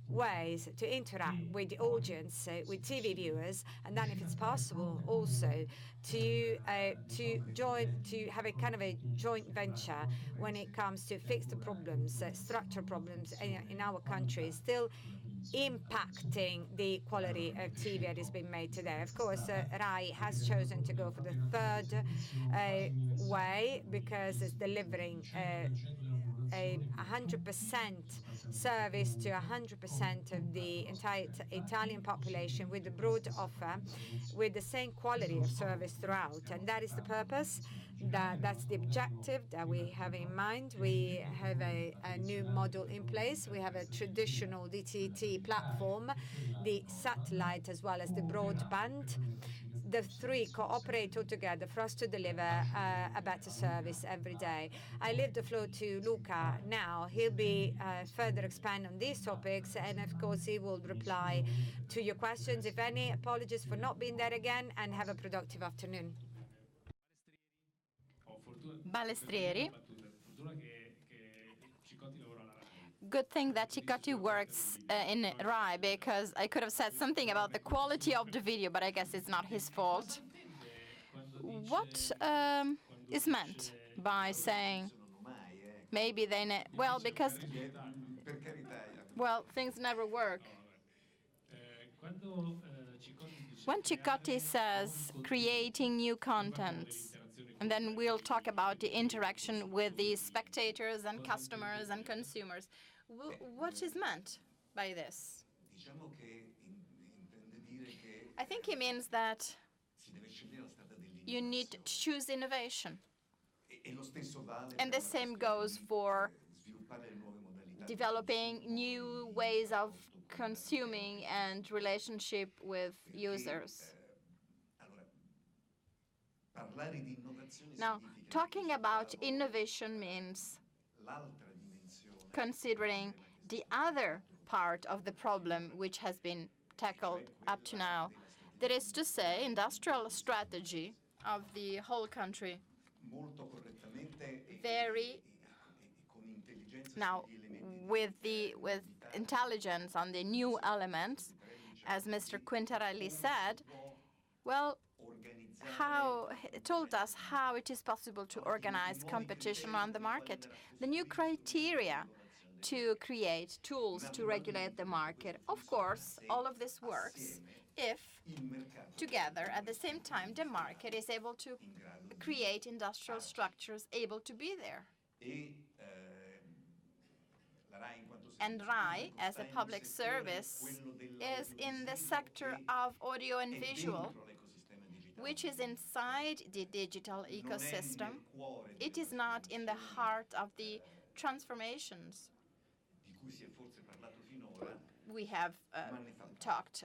ways to interact with the audience, with TV viewers, and then, if it's possible, also to have a kind of a joint venture when it comes to fix the problems, structural problems in our country, still impacting the quality of TV that is being made today. Of course, RAI has chosen to go for the third way because it's delivering a 100% service to 100% of the entire Italian population with a broad offer, with the same quality of service throughout. And that is the purpose, that's the objective that we have in mind. We have a new model in place. We have a traditional DTT platform, the satellite as well as the broadband. The three cooperate all together for us to deliver a better service every day. I leave the floor to Luca now. He'll be further expand on these topics, and of course he will reply to your questions, if any. Apologies for not being there again, and have a productive afternoon. Balestrieri. Good thing that Ciccotti works in RAI, because I could have said something about the quality of the video, but I guess it's not his fault. What is meant by saying maybe they well, because things never work. When Ciccotti says creating new content, and then we'll talk about the interaction with the spectators and customers and consumers, what is meant by this? I think he means that you need to choose innovation. And the same goes for developing new ways of consuming and relationship with users. Now, talking about innovation means considering the other part of the problem which has been tackled up to now. That is to say, industrial strategy of the whole country. Now, with intelligence on the new elements, as Mr. Quintarelli said, well, told us how it is possible to organize competition on the market. The new criteria to create tools to regulate the market. Of course, all of this works if together at the same time the market is able to create industrial structures able to be there. And RAI, as a public service, is in the sector of audio and visual, which is inside the digital ecosystem. It is not in the heart of the transformations we have talked,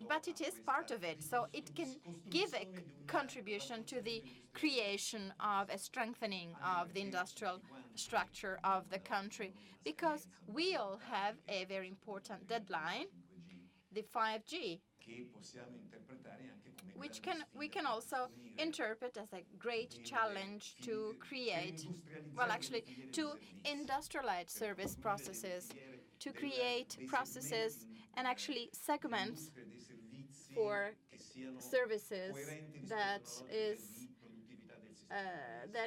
but it is part of it, so it can give a contribution to the creation of a strengthening of the industrial structure of the country, because we all have a very important deadline, the 5G, which we can also interpret as a great challenge to create, well, actually, to industrialize service processes, to create processes and actually segments for services that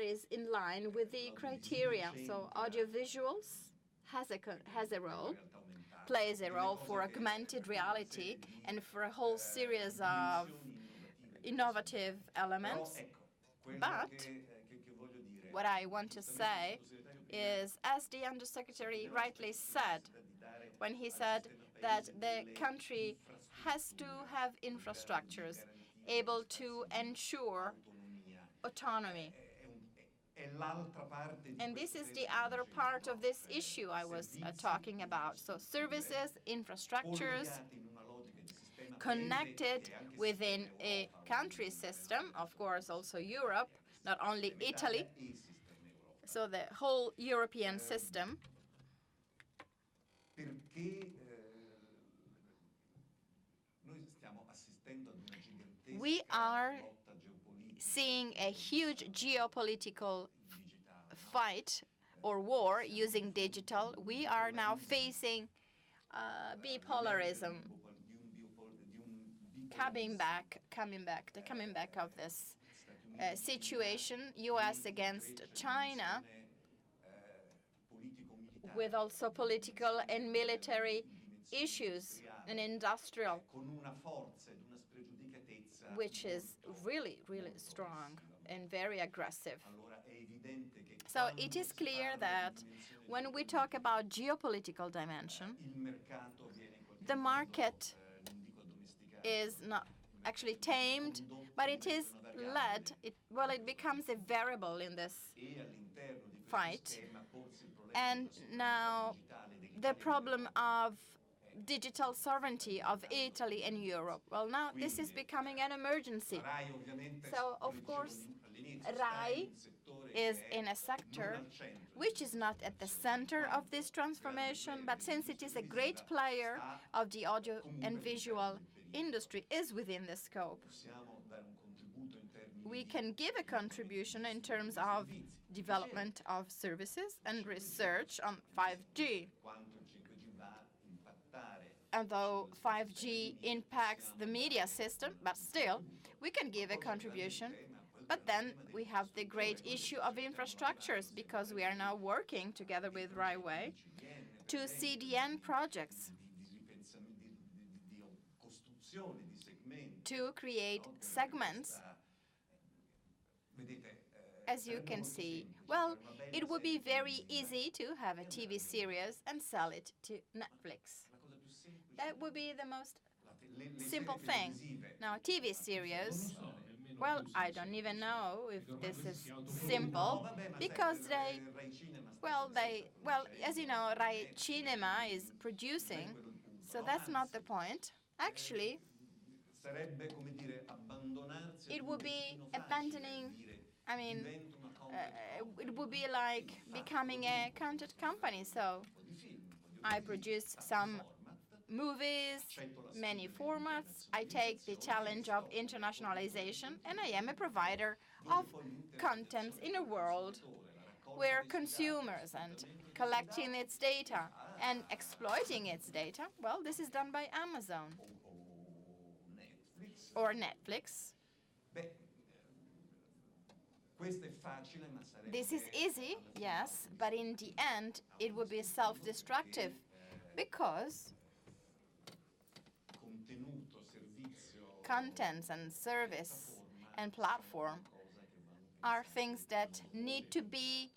is in line with the criteria. So audiovisuals plays a role for augmented reality and for a whole series of innovative elements. But what I want to say is, as the Undersecretary rightly said, when he said that the country has to have infrastructures able to ensure autonomy. And this is the other part of this issue I was talking about. So services, infrastructures, connected within a country system, of course also Europe, not only Italy, so the whole European system. We are seeing a huge geopolitical fight or war using digital. We are now facing bipolarism, the coming back of this situation, US against China, with also political and military issues and industrial, which is really, really strong and very aggressive. So it is clear that when we talk about geopolitical dimension, the market is not actually tamed, but it is led, it becomes a variable in this fight. And now the problem of digital sovereignty of Italy and Europe. Well, now this is becoming an emergency. So, of course, RAI is in a sector which is not at the center of this transformation, but since it is a great player of the audio and visual industry, is within the scope. We can give a contribution in terms of development of services and research on 5G. Although 5G impacts the media system, but still, we can give a contribution. But then we have the great issue of infrastructures, because we are now working together with Railway to CDN projects to create segments. As you can see, well, it would be very easy to have a TV series and sell it to Netflix. That would be the most simple thing. Now, TV series, well, I don't even know if this is simple, because as you know, Rai Cinema is producing, so that's not the point. Actually, it would be abandoning, it would be like becoming a content company. So I produce some movies, many formats. I take the challenge of internationalization, and I am a provider of content in a world where consumers and collecting its data and exploiting its data, well, this is done by Amazon or Netflix. This is easy, yes, but in the end, it would be self-destructive, because contents and service and platform are things that need to be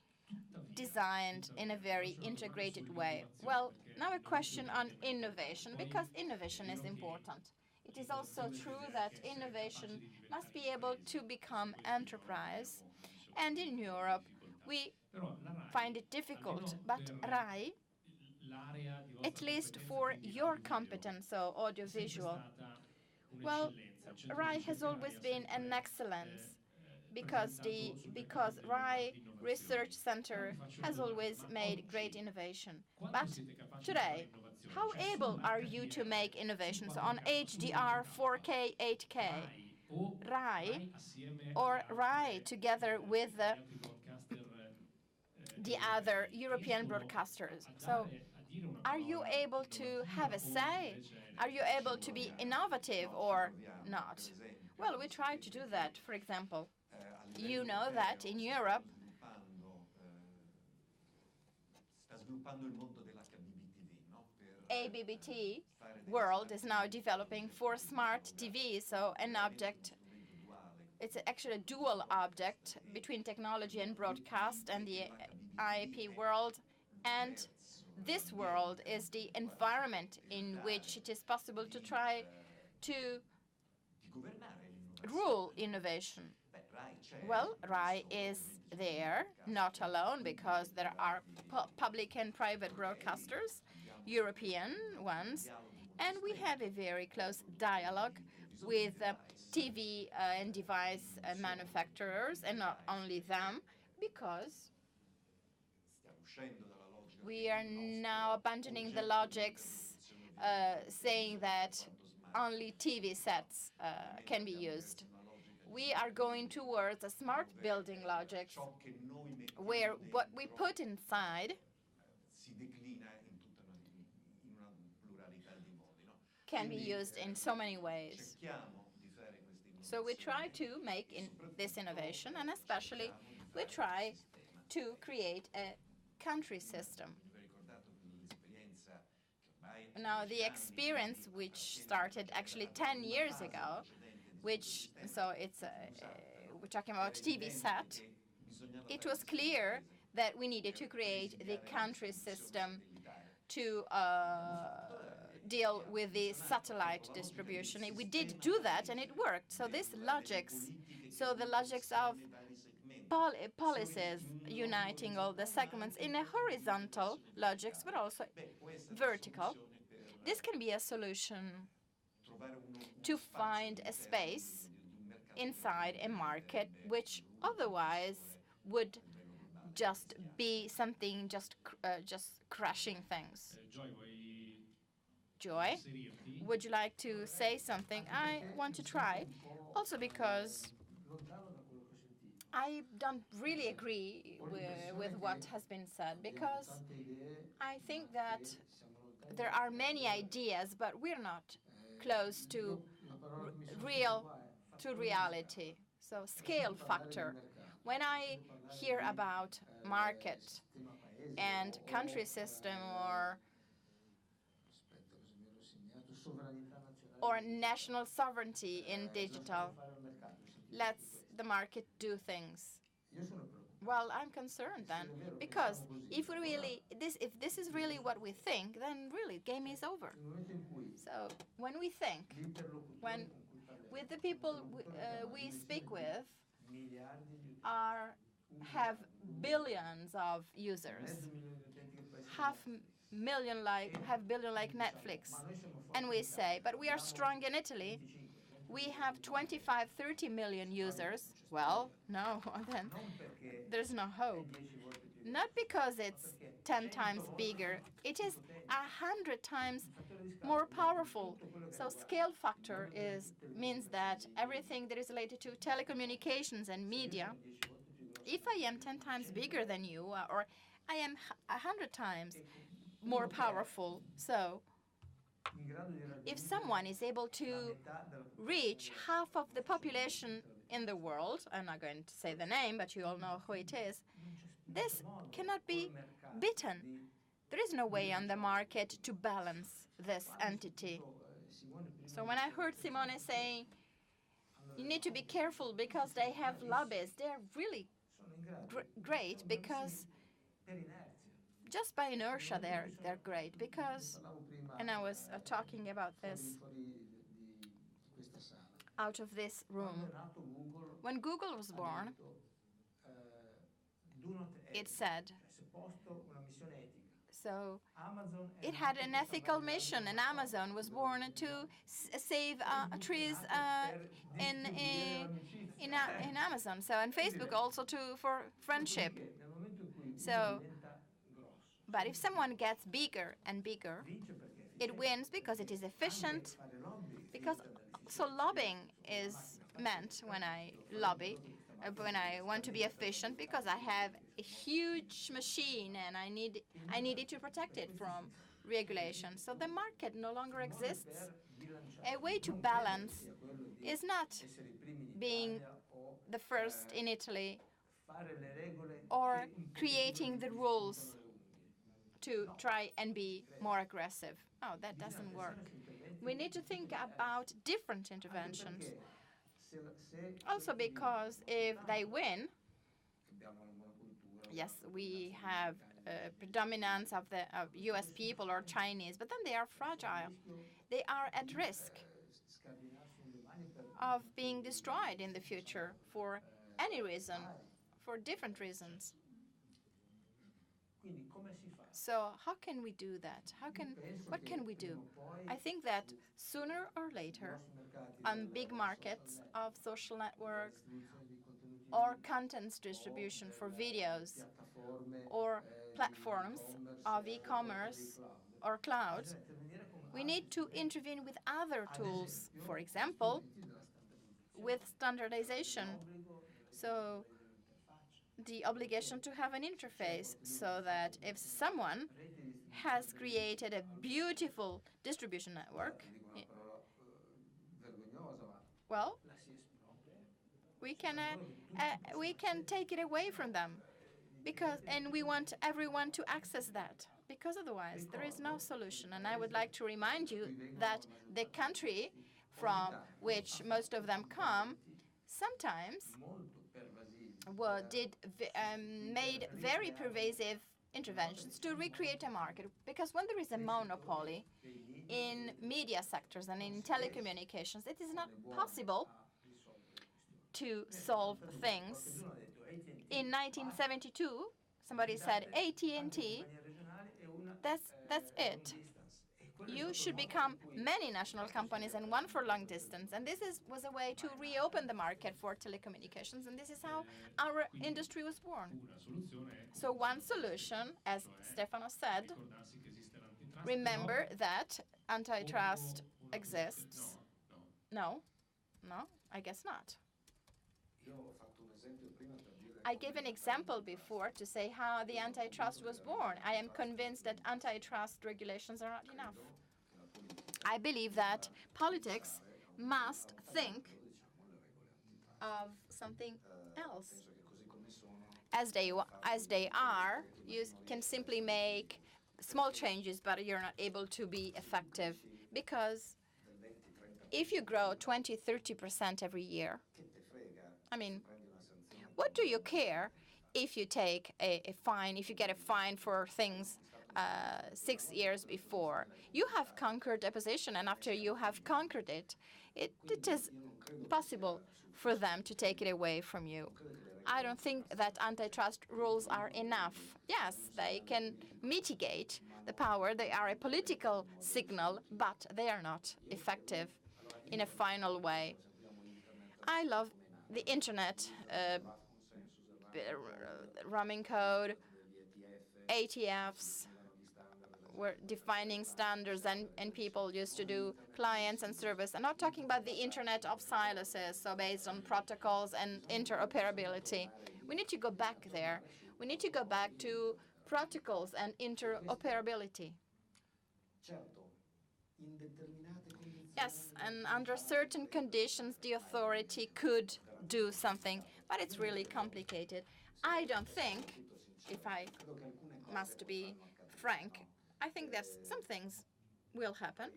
designed in a very integrated way. Well, now a question on innovation, because innovation is important. It is also true that innovation must be able to become enterprise, and in Europe we find it difficult, but RAI, at least for your competence, so audiovisual, well, RAI has always been an excellence, because RAI Research Center has always made great innovation. But today, how able are you to make innovations on HDR, 4K, 8K? RAI or RAI together with the other European broadcasters. So are you able to have a say? Are you able to be innovative or not? Well, we try to do that. For example, you know that in Europe, ABBT world is now developing for smart TV, so an object it's actually a dual object between technology and broadcast and the IP world. And this world is the environment in which it is possible to try to rule innovation. Well, RAI is there, not alone, because there are public and private broadcasters, European ones, and we have a very close dialogue with TV and device manufacturers, and not only them, because we are now abandoning the logics saying that only TV sets can be used. We are going towards a smart building logic where what we put inside can be used in so many ways. So we try to make this innovation, and especially we try to create a country system. Now, the experience which started actually 10 years ago, so it's we're talking about TV set, it was clear that we needed to create the country system to deal with the satellite distribution. We did do that, and it worked. So the logics of policies uniting all the segments in a horizontal logics, but also vertical. This can be a solution to find a space inside a market which otherwise would just be something just crashing things. Joy, would you like to say something? I want to try, also because I don't really agree with what has been said, because I think that there are many ideas, but we're not close to reality. So scale factor. When I hear about market and country system or national sovereignty in digital, let's the market do things. Well, I'm concerned then, because if this is really what we think, then really game is over. So when we think, with the people we speak with have billions of users, have billion like Netflix, and we say, but we are strong in Italy. We have 25, 30 million users. Well, no, then there's no hope. Not because it's 10 times bigger. It is 100 times more powerful. So scale factor means that everything that is related to telecommunications and media, if I am 10 times bigger than you, or I am 100 times more powerful, so if someone is able to reach half of the population in the world, I'm not going to say the name, but you all know who it is, this cannot be beaten. There is no way on the market to balance this entity. So when I heard Simone saying, you need to be careful because they have lobbies, they're really great, because just by inertia they're great, because, and I was talking about this out of this room. When Google was born, it said, so it had an ethical mission, and Amazon was born to save trees in Amazon. So, and Facebook also for friendship. So, but if someone gets bigger and bigger, it wins because it is efficient. Because so lobbying is meant when I lobby, when I want to be efficient, because I have a huge machine and I need it to protect it from regulation. So the market no longer exists. A way to balance is not being the first in Italy or creating the rules to try and be more aggressive. Oh, that doesn't work. We need to think about different interventions. Also because if they win, yes, we have predominance of US people or Chinese, but then they are fragile. They are at risk of being destroyed in the future for any reason, for different reasons. So how can we do that? What can we do? I think that sooner or later, on big markets of social networks or content distribution for videos or platforms of e-commerce or cloud, we need to intervene with other tools, for example, with standardization. So the obligation to have an interface so that if someone has created a beautiful distribution network, well, we can take it away from them and we want everyone to access that, because otherwise there is no solution. And I would like to remind you that the country from which most of them come sometimes made very pervasive interventions to recreate a market, because when there is a monopoly in media sectors and in telecommunications, it is not possible to solve things. In 1972, somebody said AT&T, that's it. You should become many national companies and one for long distance. And this was a way to reopen the market for telecommunications, and this is how our industry was born. So one solution, as Stefano said, remember that antitrust exists. No, I guess not. I gave an example before to say how the antitrust was born. I am convinced that antitrust regulations are not enough. I believe that politics must think of something else. As they are, you can simply make small changes, but you're not able to be effective, because if you grow 20-30% every year, I mean, what do you care if you take a fine, if you get a fine for things 6 years before? You have conquered a position, and after you have conquered it, it is possible for them to take it away from you. I don't think that antitrust rules are enough. Yes, they can mitigate the power. They are a political signal, but they are not effective in a final way. I love the internet, roaming code, ATFs, were defining standards, and people used to do clients and service. I'm not talking about the internet of silences, so based on protocols and interoperability. We need to go back there. We need to go back to protocols and interoperability. Yes, and under certain conditions, the authority could do something, but it's really complicated. I don't think, if I must be frank, I think that some things will happen.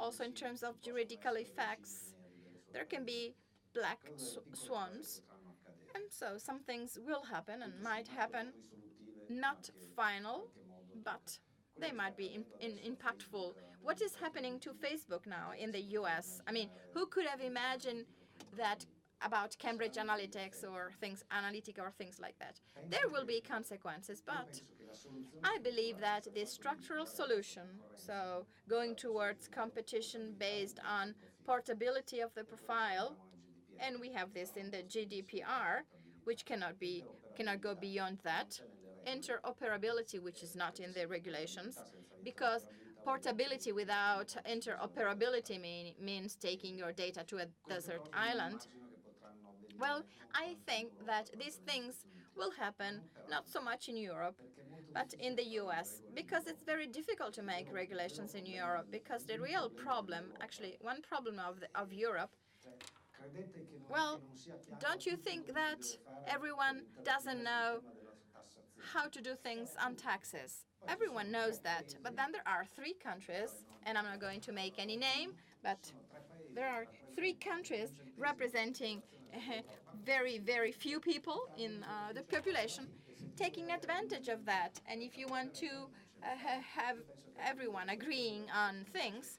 Also, in terms of juridical effects, there can be black swans, and so some things will happen and might happen, not final, but they might be impactful. What is happening to Facebook now in the US? I mean, who could have imagined that about Cambridge Analytica or things like that? There will be consequences, but I believe that the structural solution, so going towards competition based on portability of the profile, and we have this in the GDPR, which cannot go beyond that. Interoperability, which is not in the regulations, because portability without interoperability means taking your data to a desert island. Well, I think that these things will happen not so much in Europe, but in the US, because it's very difficult to make regulations in Europe, because the real problem, actually one problem of Europe, well, don't you think that everyone doesn't know how to do things on taxes? Everyone knows that, but then there are 3 countries, and I'm not going to make any name, but there are 3 countries representing very, very few people in the population taking advantage of that. And if you want to have everyone agreeing on things,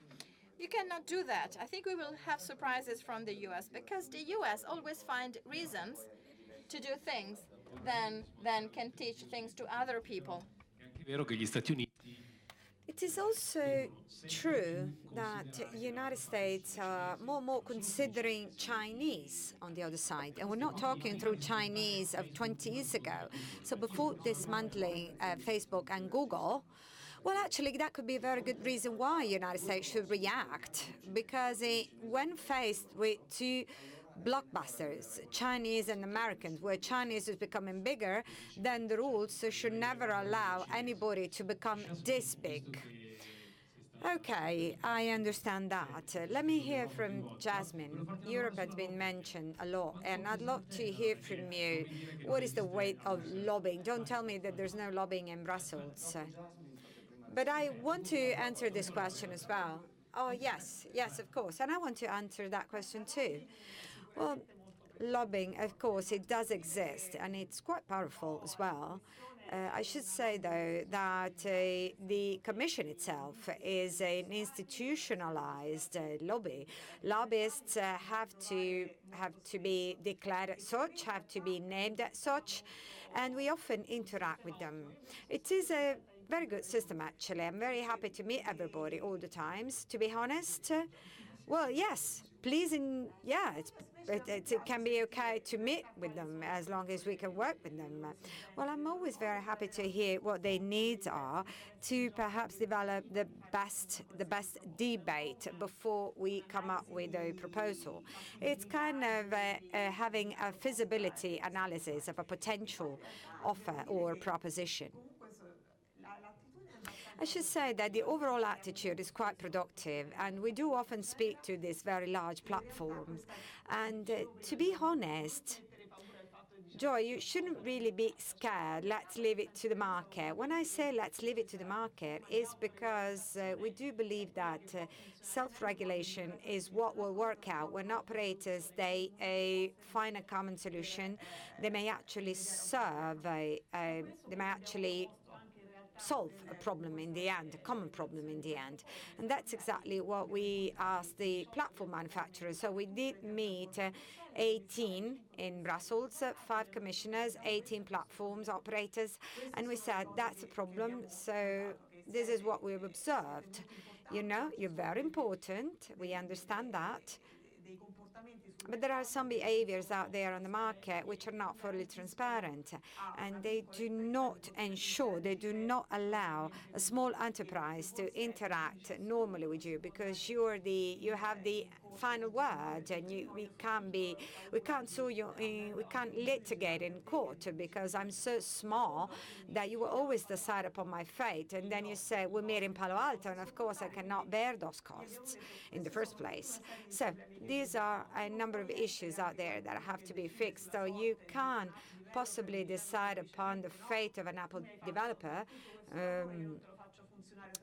you cannot do that. I think we will have surprises from the US, because the US always find reasons to do things than can teach things to other people. È vero che gli Stati Uniti It is also true that United States are more and more considering Chinese on the other side. And we're not talking through Chinese of 20 years ago. So before dismantling Facebook and Google, well, actually, that could be a very good reason why the United States should react. Because when faced with 2 blockbusters, Chinese and Americans, where Chinese is becoming bigger, then the rules should never allow anybody to become this big. Okay, I understand that. Let me hear from Jasmine. Europe has been mentioned a lot, and I'd love to hear from you. What is the weight of lobbying? Don't tell me that there's no lobbying in Brussels. But I want to answer this question as well. Oh, yes, of course. And I want to answer that question too. Well, lobbying, of course, it does exist, and it's quite powerful as well. I should say, though, that the Commission itself is an institutionalized lobby. Lobbyists have to be declared as such, have to be named as such, and we often interact with them. It is a very good system, actually. I'm very happy to meet everybody all the times, to be honest. Well, yes, pleasing, yeah, it can be okay to meet with them as long as we can work with them. Well, I'm always very happy to hear what their needs are to perhaps develop the best debate before we come up with a proposal. It's kind of having a feasibility analysis of a potential offer or proposition. I should say that the overall attitude is quite productive, and we do often speak to these very large platforms. And to be honest, Joy, you shouldn't really be scared. Let's leave it to the market. When I say let's leave it to the market, it's because we do believe that self-regulation is what will work out. When operators, they find a common solution, they may actually solve a problem in the end, a common problem in the end. And that's exactly what we asked the platform manufacturers. So we did meet 18 in Brussels, 5 commissioners, 18 platforms, operators, and we said, that's a problem, so this is what we've observed. You know, you're very important, we understand that, but there are some behaviors out there on the market which are not fully transparent, and they do not ensure, they do not allow a small enterprise to interact normally with you, because you have the final word, and we can't sue you, we can't litigate in court because I'm so small that you will always decide upon my fate. And then you say, we meet in Palo Alto, and of course I cannot bear those costs in the first place. So these are a number of issues out there that have to be fixed. So you can't possibly decide upon the fate of an Apple developer.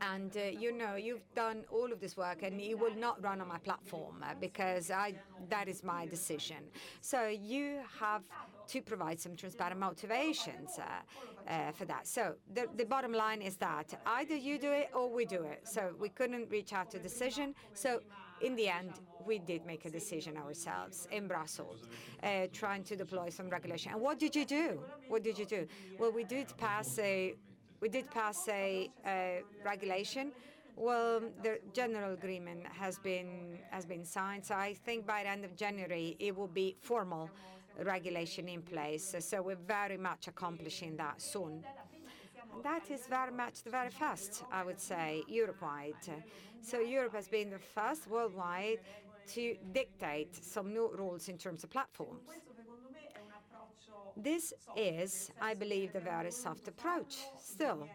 And you know, you've done all of this work, and it will not run on my platform because that is my decision. So you have to provide some transparent motivations for that. So the bottom line is that either you do it or we do it. So we couldn't reach out to a decision. So in the end, we did make a decision ourselves in Brussels, trying to deploy some regulation. And what did you do? What did you do? Well, we did pass a regulation. Well, the general agreement has been signed. So I think by the end of January, it will be formal regulation in place. So we're very much accomplishing that soon. And that is very much the very first, I would say, Europe-wide. So Europe has been the first worldwide to dictate some new rules in terms of platforms. This is, I believe, the very soft approach still,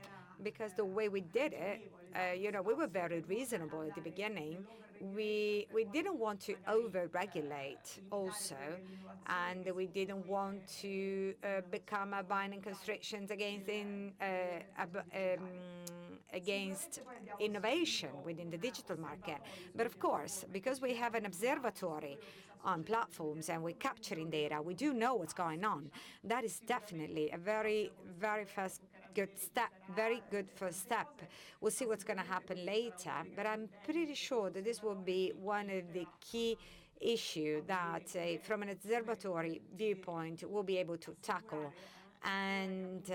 because the way we did it, you know, we were very reasonable at the beginning. we didn't want to over-regulate also, and we didn't want to become a binding constrictions against innovation within the digital market. But of course, because we have an observatory on platforms and we're capturing data, we do know what's going on. That is definitely a very, very good first step. We'll see what's going to happen later, but I'm pretty sure that this will be one of the key issues that, from an observatory viewpoint, we'll be able to tackle, and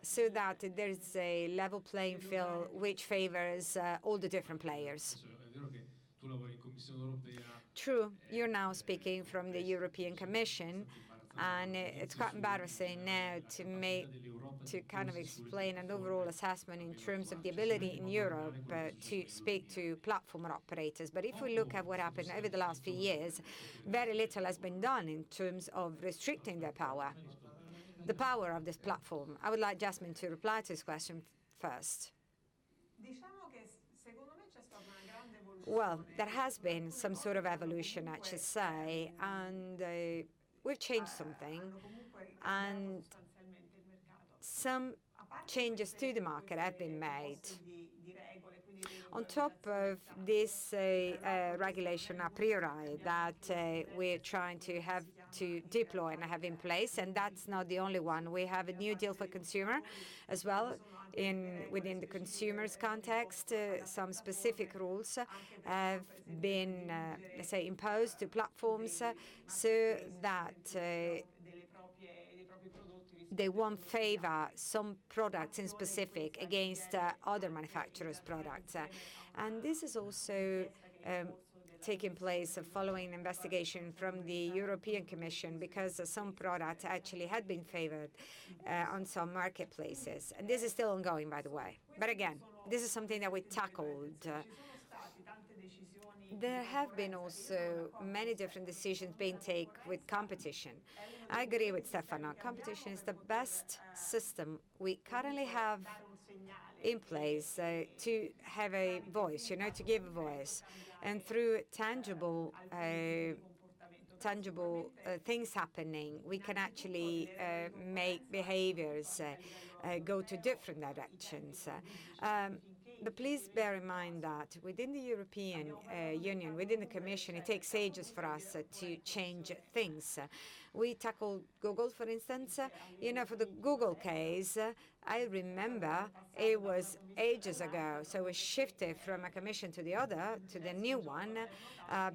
so that there's a level playing field which favors all the different players. True, you're now speaking from the European Commission, and it's quite embarrassing now to kind of explain an overall assessment in terms of the ability in Europe to speak to platform operators. But if we look at what happened over the last few years, very little has been done in terms of restricting their power, the power of this platform. I would like Jasmine to reply to this question first. Well, there has been some sort of evolution, I should say, and we've changed something, and some changes to the market have been made. On top of this regulation a priori that we're trying to have to deploy and have in place, and that's not the only one. We have a new deal for consumer as well. Within the consumer's context, some specific rules have been, let's say, imposed to platforms so that they won't favor some products in specific against other manufacturers' products. And this is also taking place following an investigation from the European Commission, because some products actually had been favored on some marketplaces. And this is still ongoing, by the way. But again, this is something that we tackled. There have been also many different decisions being taken with competition. I agree with Stefano. Competition is the best system we currently have in place to have a voice, to give a voice. And through tangible things happening, we can actually make behaviors go to different directions. But please bear in mind that within the European Union, within the Commission, it takes ages for us to change things. We tackled Google, for instance. For the Google case, I remember it was ages ago. So we shifted from a commission to the other, to the new one,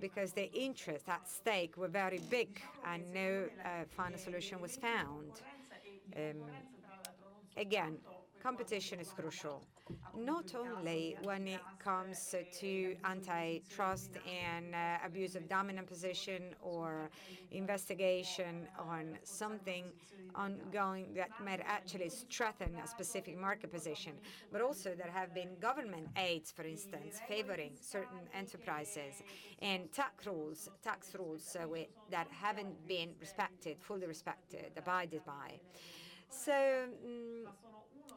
because the interests at stake were very big and no final solution was found. Again, competition is crucial, not only when it comes to antitrust and abuse of dominant position or investigation on something ongoing that might actually strengthen a specific market position, but also there have been government aids, for instance, favoring certain enterprises, and tax rules that haven't been fully respected, abided by. So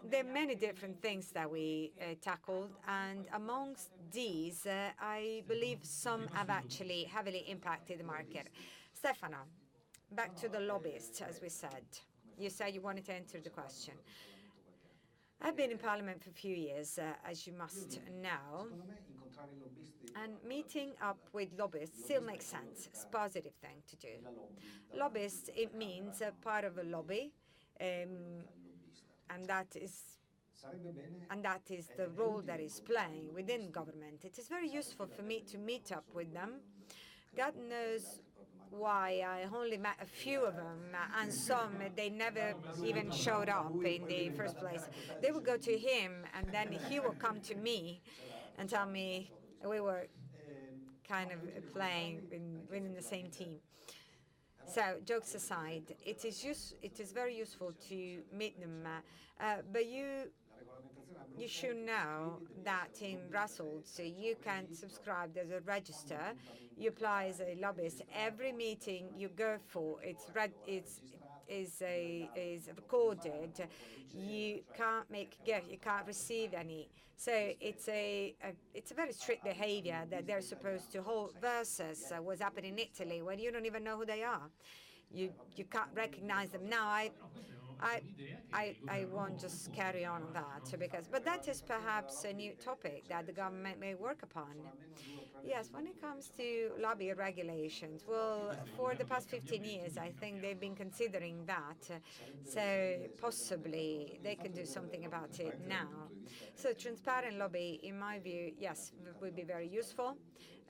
there are many different things that we tackled, and amongst these, I believe some have actually heavily impacted the market. Stefano, back to the lobbyists, as we said. You said you wanted to answer the question. I've been in Parliament for a few years, as you must know, and meeting up with lobbyists still makes sense. It's a positive thing to do. Lobbyists, it means part of a lobby, and that is the role that is playing within government. It is very useful for me to meet up with them. God knows why I only met a few of them, and some, they never even showed up in the first place. They would go to him, and then he would come to me and tell me we were kind of playing within the same team. So, jokes aside, it is very useful to meet them, but you should know that in Brussels, you can subscribe. There's a register. You apply as a lobbyist. Every meeting you go for, it's is recorded, you can't make gift, you can't receive any. So it's a very strict behavior that they're supposed to hold versus what's happening in Italy, where you don't even know who they are. You can't recognize them. Now, I won't just carry on that but that is perhaps a new topic that the government may work upon. Yes, when it comes to lobby regulations, well, for the past 15 years, I think they've been considering that. So possibly they can do something about it now. So transparent lobby, in my view, yes, would be very useful.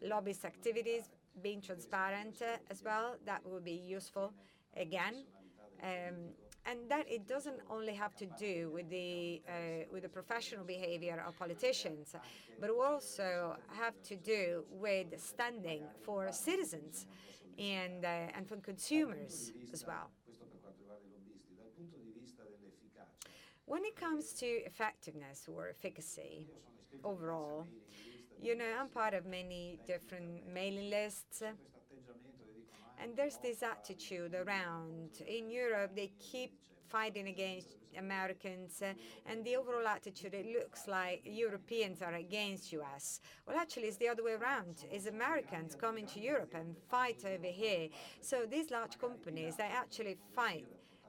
Lobbyist activities being transparent as well, that would be useful again. And that it doesn't only have to do with the professional behavior of politicians, but also have to do with standing for citizens and for consumers as well. When it comes to effectiveness or efficacy overall, you know, I'm part of many different mailing lists. And there's this attitude around, in Europe, they keep fighting against Americans, and the overall attitude, it looks like Europeans are against US. Well, actually, it's the other way around. It's Americans coming to Europe and fight over here. So these large companies, they actually fight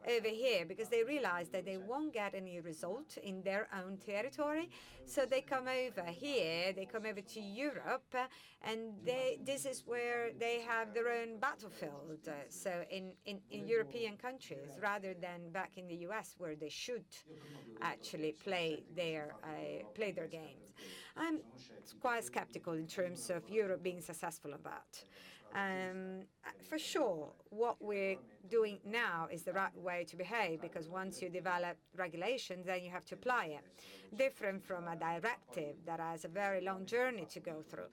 over here because they realize that they won't get any result in their own territory. So they come over here, they come over to Europe, and this is where they have their own battlefield. So in European countries, rather than back in the US, where they should actually play their games. I'm quite skeptical in terms of Europe being successful at that. For sure, what we're doing now is the right way to behave, because once you develop regulations, then you have to apply it. Different from a directive that has a very long journey to go through.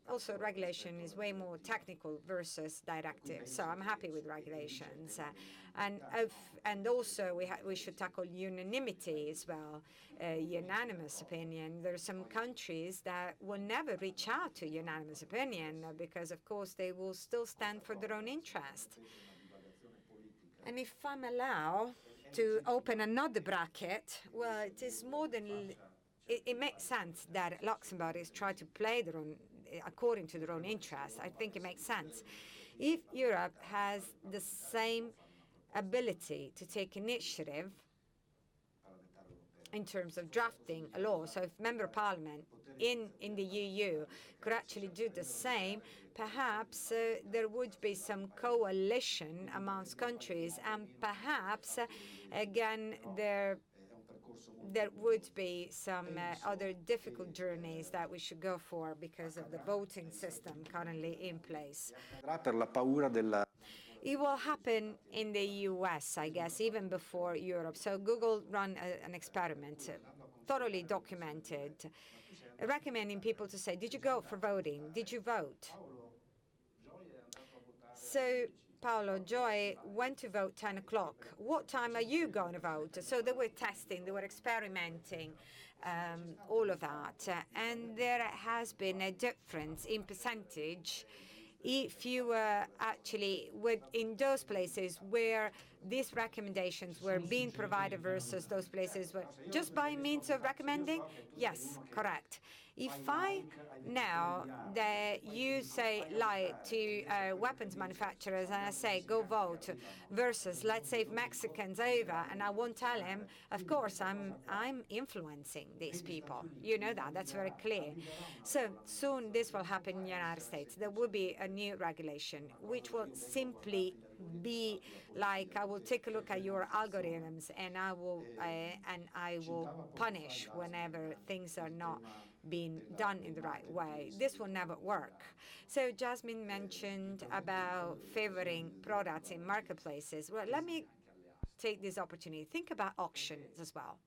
Also, regulation is way more technical versus directive, so I'm happy with regulations. And also, we should tackle unanimity as well, unanimous opinion. There are some countries that will never reach out to unanimous opinion because, of course, they will still stand for their own interest. And if I'm allowed to open another bracket, well, it is more than... It makes sense that Luxembourg is trying to play their own, according to their own interests. I think it makes sense. If Europe has the same ability to take initiative in terms of drafting a law, so if Member of Parliament in the EU could actually do the same, perhaps there would be some coalition amongst countries, and perhaps, again, there would be some other difficult journeys that we should go for because of the voting system currently in place. It will happen in the US, I guess, even before Europe. So Google ran an experiment, thoroughly documented, recommending people to say, did you go for voting? Did you vote? So Paolo, Joy went to vote 10 o'clock. What time are you going to vote? So they were testing, they were experimenting, all of that. And there has been a difference in percentage if you were actually in those places where these recommendations were being provided versus those places where just by means of recommending? Yes, correct. If I know that you say lie to weapons manufacturers and I say go vote versus let's say Mexicans over and I won't tell him, of course I'm influencing these people. You know that, that's very clear. So soon this will happen in the United States. There will be a new regulation which will simply be like, I will take a look at your algorithms and I will punish whenever things are not being done in the right way. This will never work. So Jasmine mentioned about favoring products in marketplaces. Well, let me take this opportunity. Think about auctions as well.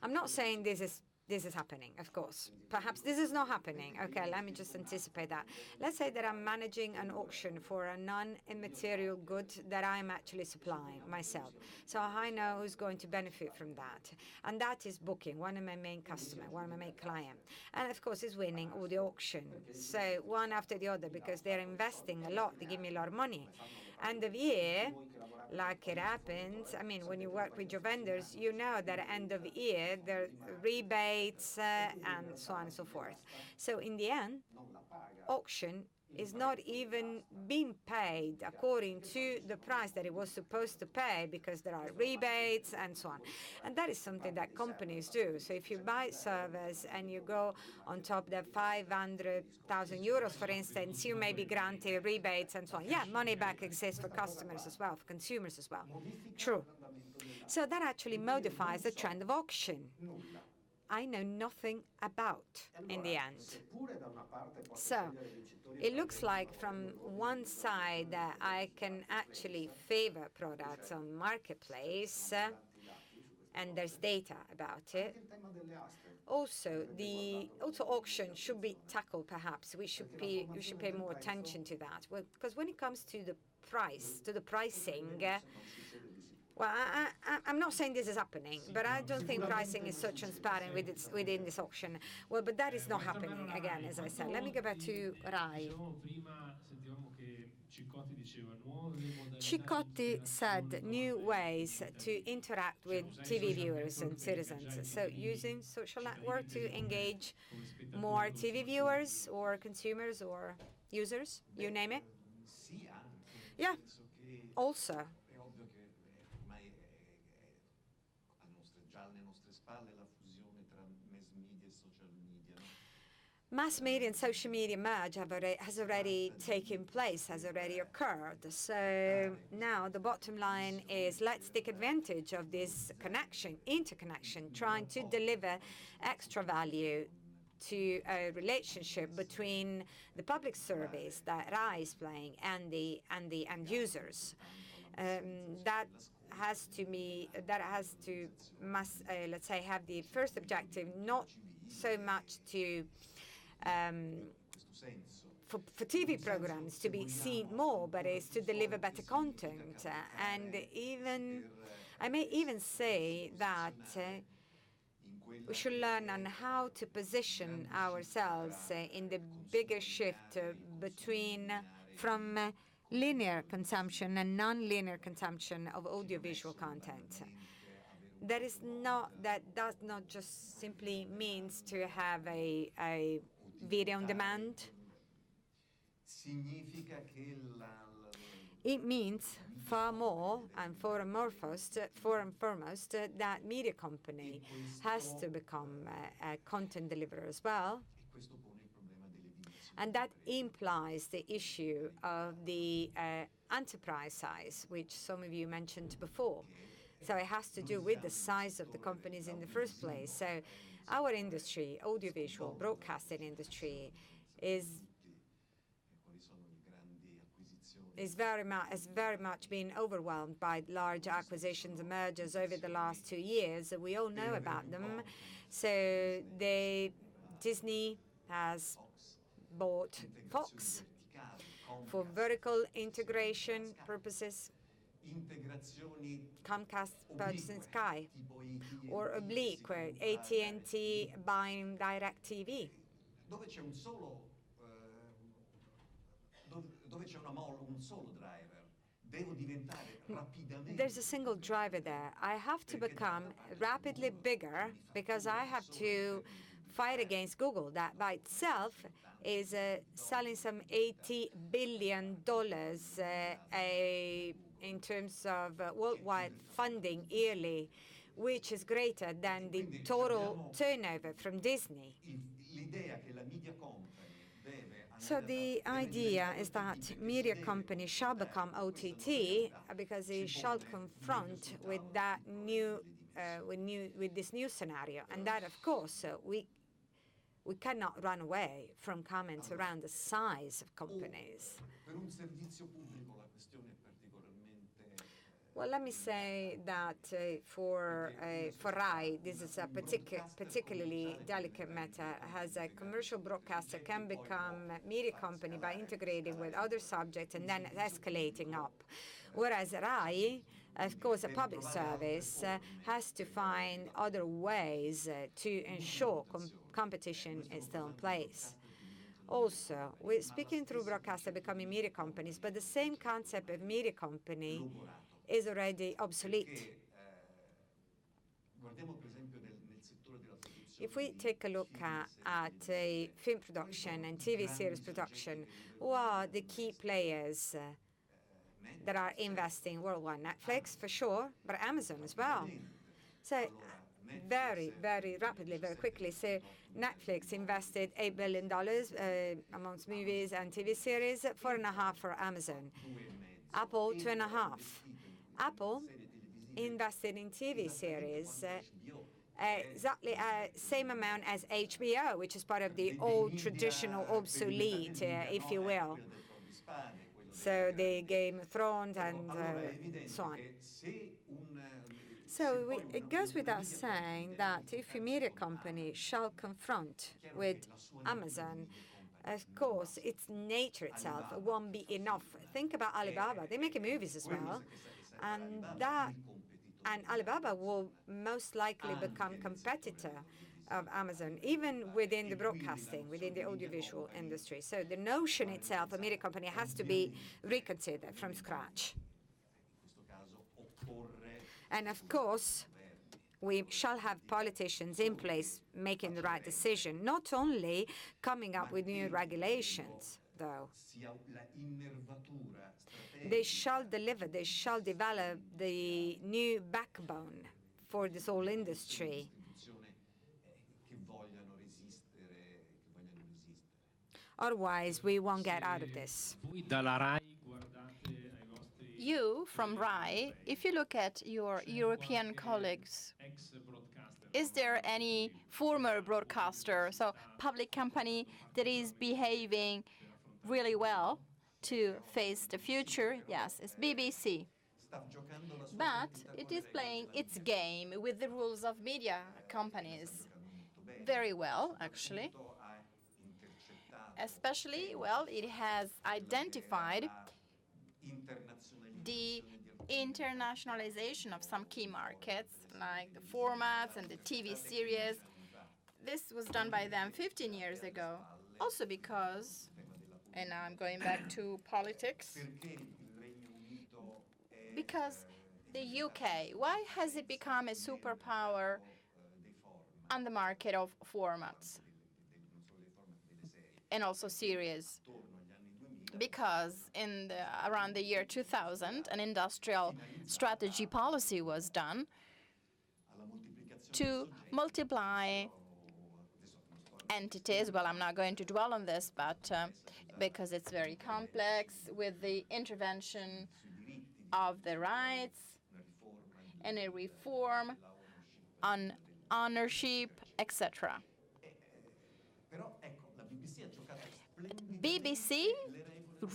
I'm not saying this is this is happening, of course. Perhaps this is not happening. Okay, let me just anticipate that. Let's say that I'm managing an auction for a non-immaterial good that I'm actually supplying myself. So I know who's going to benefit from that. And that is Booking, one of my main customers, one of my main clients. And of course, is winning all the auction. So one after the other, because they're investing a lot, they give me a lot of money. End of year, like it happens, I mean, when you work with your vendors, you know that at end of year, there are rebates and so on and so forth. So in the end, auction is not even being paid according to the price that it was supposed to pay, because there are rebates and so on. And that is something that companies do. So if you buy servers and you go on top of the 500,000 euros, for instance, you may be granted rebates and so on. Yeah, money back exists for customers as well, for consumers as well. True. So that actually modifies the trend of auction. I know nothing about in the end. So it looks like from one side that I can actually favor products on marketplace, and there's data about it. Also, auction should be tackled. Perhaps we should pay more attention to that. Well, because when it comes to the pricing. Well, I'm not saying this is happening, but I don't think pricing is so transparent within this auction. Well, but that is not happening, again, as I said. Let me go back to Rai. Ciccotti said new ways to interact with TV viewers and citizens. So using social network to engage more TV viewers or consumers or users, you name it. Yeah, also. Mass media and social media merge has already taken place, has already occurred. So now the bottom line is let's take advantage of this interconnection, trying to deliver extra value to a relationship between the public service that Rai is playing and the end users. Let's say, have the first objective, not so much to for TV programs to be seen more, but is to deliver better content. And I may even say that we should learn on how to position ourselves in the bigger shift from linear consumption and non-linear consumption of audiovisual content. That does not just simply means to have a video on demand. It means far more and foremost that media company has to become a content deliverer as well. And that implies the issue of the enterprise size, which some of you mentioned before. So it has to do with the size of the companies in the first place. So our industry, audiovisual broadcasting industry, has very much been overwhelmed by large acquisitions and mergers over the last 2 years. We all know about them. So Disney has bought Fox for vertical integration purposes. Comcast purchasing Sky, or oblique, where AT&T buying DirecTV. There's a single driver there. I have to become rapidly bigger because I have to fight against Google, that by itself is selling some $80 billion in terms of worldwide funding yearly, which is greater than the total turnover from Disney. So the idea is that media companies shall become OTT because they shall confront with that with this new scenario, and that, of course, we cannot run away from comments around the size of companies. Well, let me say that for RAI, this is a particularly delicate matter, as a commercial broadcaster can become a media company by integrating with other subjects and then escalating up. Whereas RAI, of course, a public service, has to find other ways to ensure competition is still in place. Also, we're speaking through broadcaster becoming media companies, but the same concept of media company is already obsolete. If we take a look at film production and TV series production, who are the key players that are investing worldwide? Netflix, for sure, but Amazon as well. So very, very rapidly, very quickly. So Netflix invested $8 billion amongst movies and TV series, 4.5 for Amazon. Apple, 2.5. Apple invested in TV series exactly same amount as HBO, which is part of the old traditional obsolete, if you will. So the Game of Thrones and so on. So it goes without saying that if a media company shall confront with Amazon, of course, its nature itself won't be enough. Think about Alibaba. They're making movies as well. And Alibaba will most likely become competitor of Amazon, even within the broadcasting, within the audiovisual industry. So the notion itself, a media company, has to be reconsidered from scratch. And of course, we shall have politicians in place making the right decision, not only coming up with new regulations, though. They shall deliver, they shall develop the new backbone for this whole industry. Otherwise, we won't get out of this. You, from RAI, if you look at your European colleagues, is there any former broadcaster, so public company, that is behaving really well to face the future? Yes, it's BBC. But it is playing its game with the rules of media companies very well, actually. Especially, well, it has identified the internationalization of some key markets, like the formats and the TV series. This was done by them 15 years ago. Also because, and now I'm going back to politics, because the UK, why has it become a superpower on the market of formats and also series? Because around the year 2000, an industrial strategy policy was done to multiply entities. Well, I'm not going to dwell on this, but because it's very complex, with the intervention of the rights and a reform on ownership, etc. BBC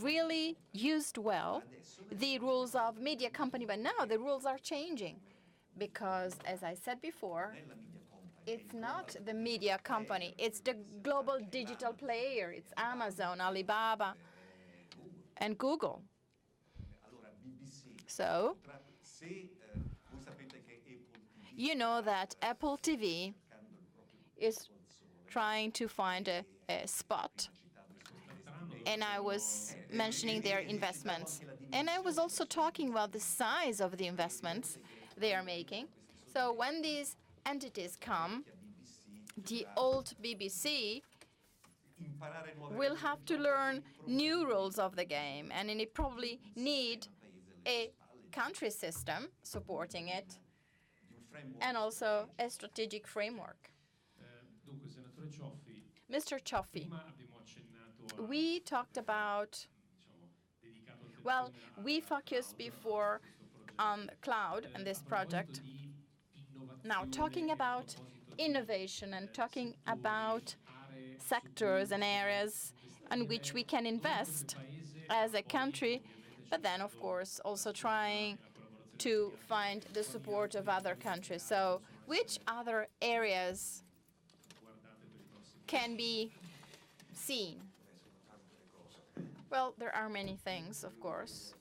really used well the rules of media company, but now the rules are changing because, as I said before, it's not the media company, it's the global digital player. It's Amazon, Alibaba, and Google. So, you know that Apple TV is trying to find a spot. And I was mentioning their investments. And I was also talking about the size of the investments they are making. So when these entities come, the old BBC will have to learn new rules of the game, and it probably need a country system supporting it, and also a strategic framework. Mr. Cioffi, we talked about, well, we focused before on cloud and this project. Now, talking about innovation and talking about sectors and areas on which we can invest as a country, but then, of course, also trying to find the support of other countries. So which other areas can be seen? Well, there are many things, of course.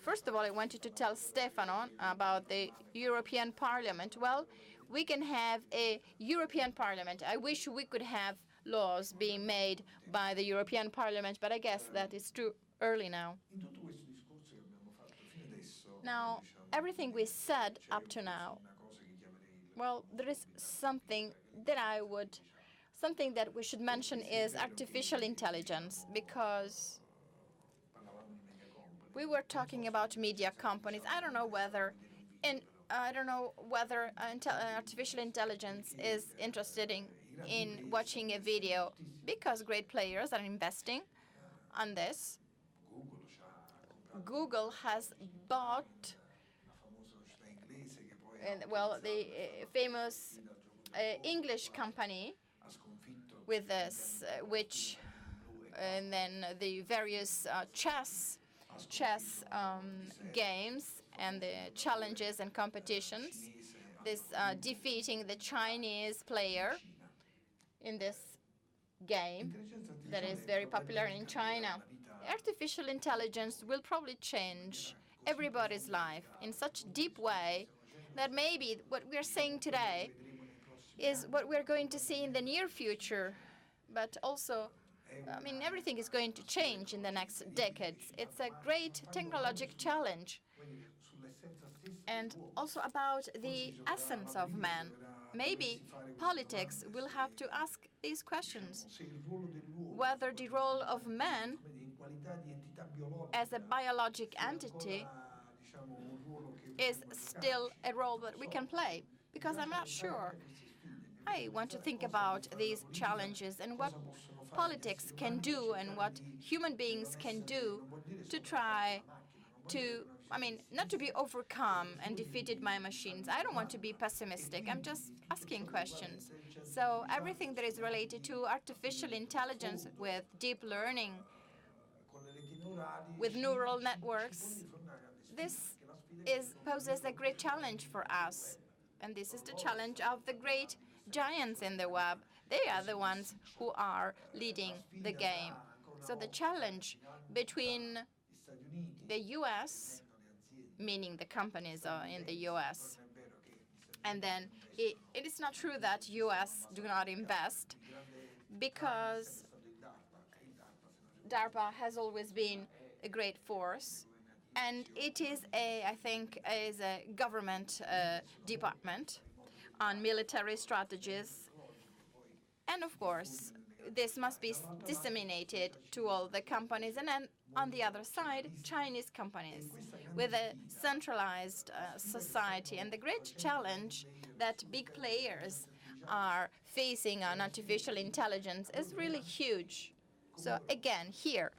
First of all, I wanted to tell Stefano about the European Parliament. Well, we can have a European Parliament. I wish we could have laws being made by the European Parliament, but I guess that is too early now. Now, everything we said up to now, well, there is something that we should mention is artificial intelligence, because we were talking about media companies. I don't know whether artificial intelligence is interested in watching a video, because great players are investing on this. Google has bought, the famous English company with this, and then the various chess games and the challenges and competitions. This defeating the Chinese player in this game that is very popular in China. Artificial intelligence will probably change everybody's life in such a deep way that maybe what we're saying today is what we're going to see in the near future. But also, I mean, everything is going to change in the next decades. It's a great technological challenge. And also about the essence of man. Maybe politics will have to ask these questions. Whether the role of man as a biologic entity is still a role that we can play, because I'm not sure. I want to think about these challenges and what politics can do and what human beings can do to try to, not to be overcome and defeated by machines. I don't want to be pessimistic. I'm just asking questions. So everything that is related to artificial intelligence with deep learning, with neural networks, this poses a great challenge for us. And this is the challenge of the great giants in the web. They are the ones who are leading the game. So the challenge between the US, meaning the companies are in the US, and then it is not true that US do not invest, because DARPA has always been a great force, and it is I think a government department on military strategies. And of course, this must be disseminated to all the companies. And then on the other side, Chinese companies with a centralized society. And the great challenge that big players are facing on artificial intelligence is really huge. So again, here,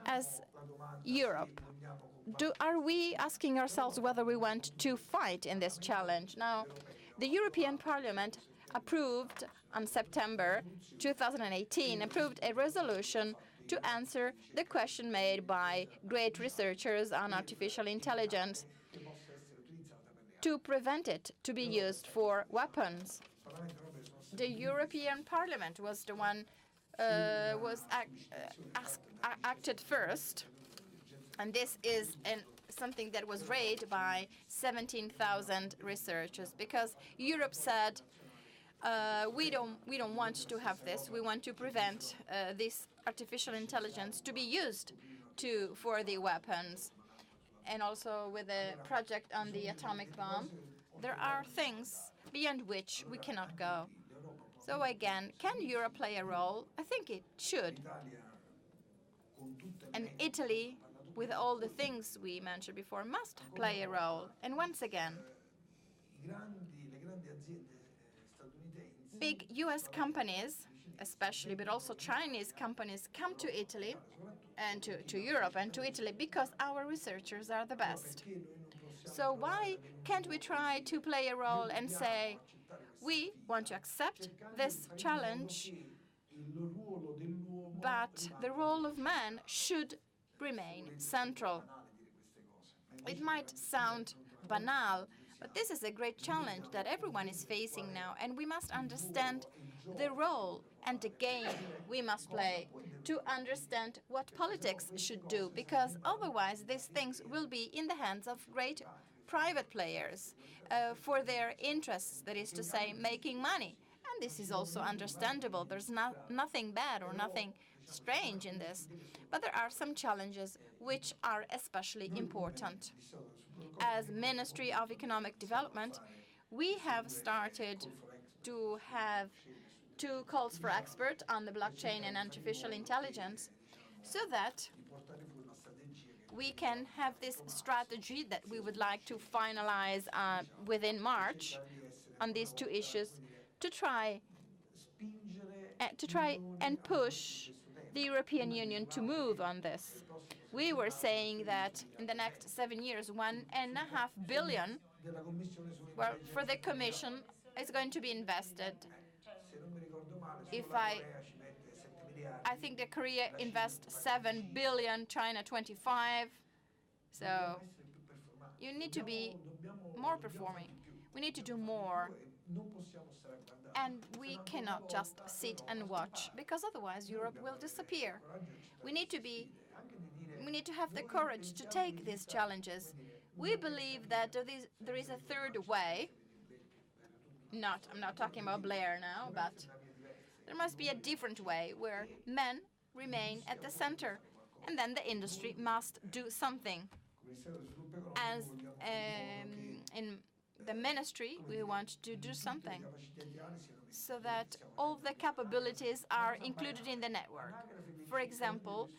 as Europe, are we asking ourselves whether we want to fight in this challenge? Now, the European Parliament approved on September 2018, approved a resolution to answer the question made by great researchers on artificial intelligence to prevent it to be used for weapons. The European Parliament was the one acted first, and this is something that was raised by 17,000 researchers, because Europe said, we don't want to have this. We want to prevent this artificial intelligence to be used for the weapons. And also with the project on the atomic bomb, there are things beyond which we cannot go. So again, can Europe play a role? I think it should. And Italy, with all the things we mentioned before, must play a role. And once again, big US companies, especially, but also Chinese companies, come to Italy and to Europe and to Italy because our researchers are the best. So why can't we try to play a role and say, we want to accept this challenge, but the role of man should remain central. It might sound banal, but this is a great challenge that everyone is facing now, and we must understand the role and the game we must play to understand what politics should do, because otherwise these things will be in the hands of great private players for their interests, that is to say, making money. And this is also understandable. There's nothing bad or nothing strange in this. But there are some challenges which are especially important. As Ministry of Economic Development, we have started to have 2 calls for experts on the blockchain and artificial intelligence, so that we can have this strategy that we would like to finalize within March on these 2 issues to try and push the European Union to move on this. We were saying that in the next 7 years, 1.5 billion, well, for the Commission is going to be invested. I think that Korea invests 7 billion, China 25. So you need to be more performing. We need to do more. And we cannot just sit and watch, because otherwise Europe will disappear. We need to have the courage to take these challenges. We believe that there is a third way. I'm not talking about Blair now, but there must be a different way where men remain at the center, and then the industry must do something. As in the ministry, we want to do something so that all the capabilities are included in the network. For example,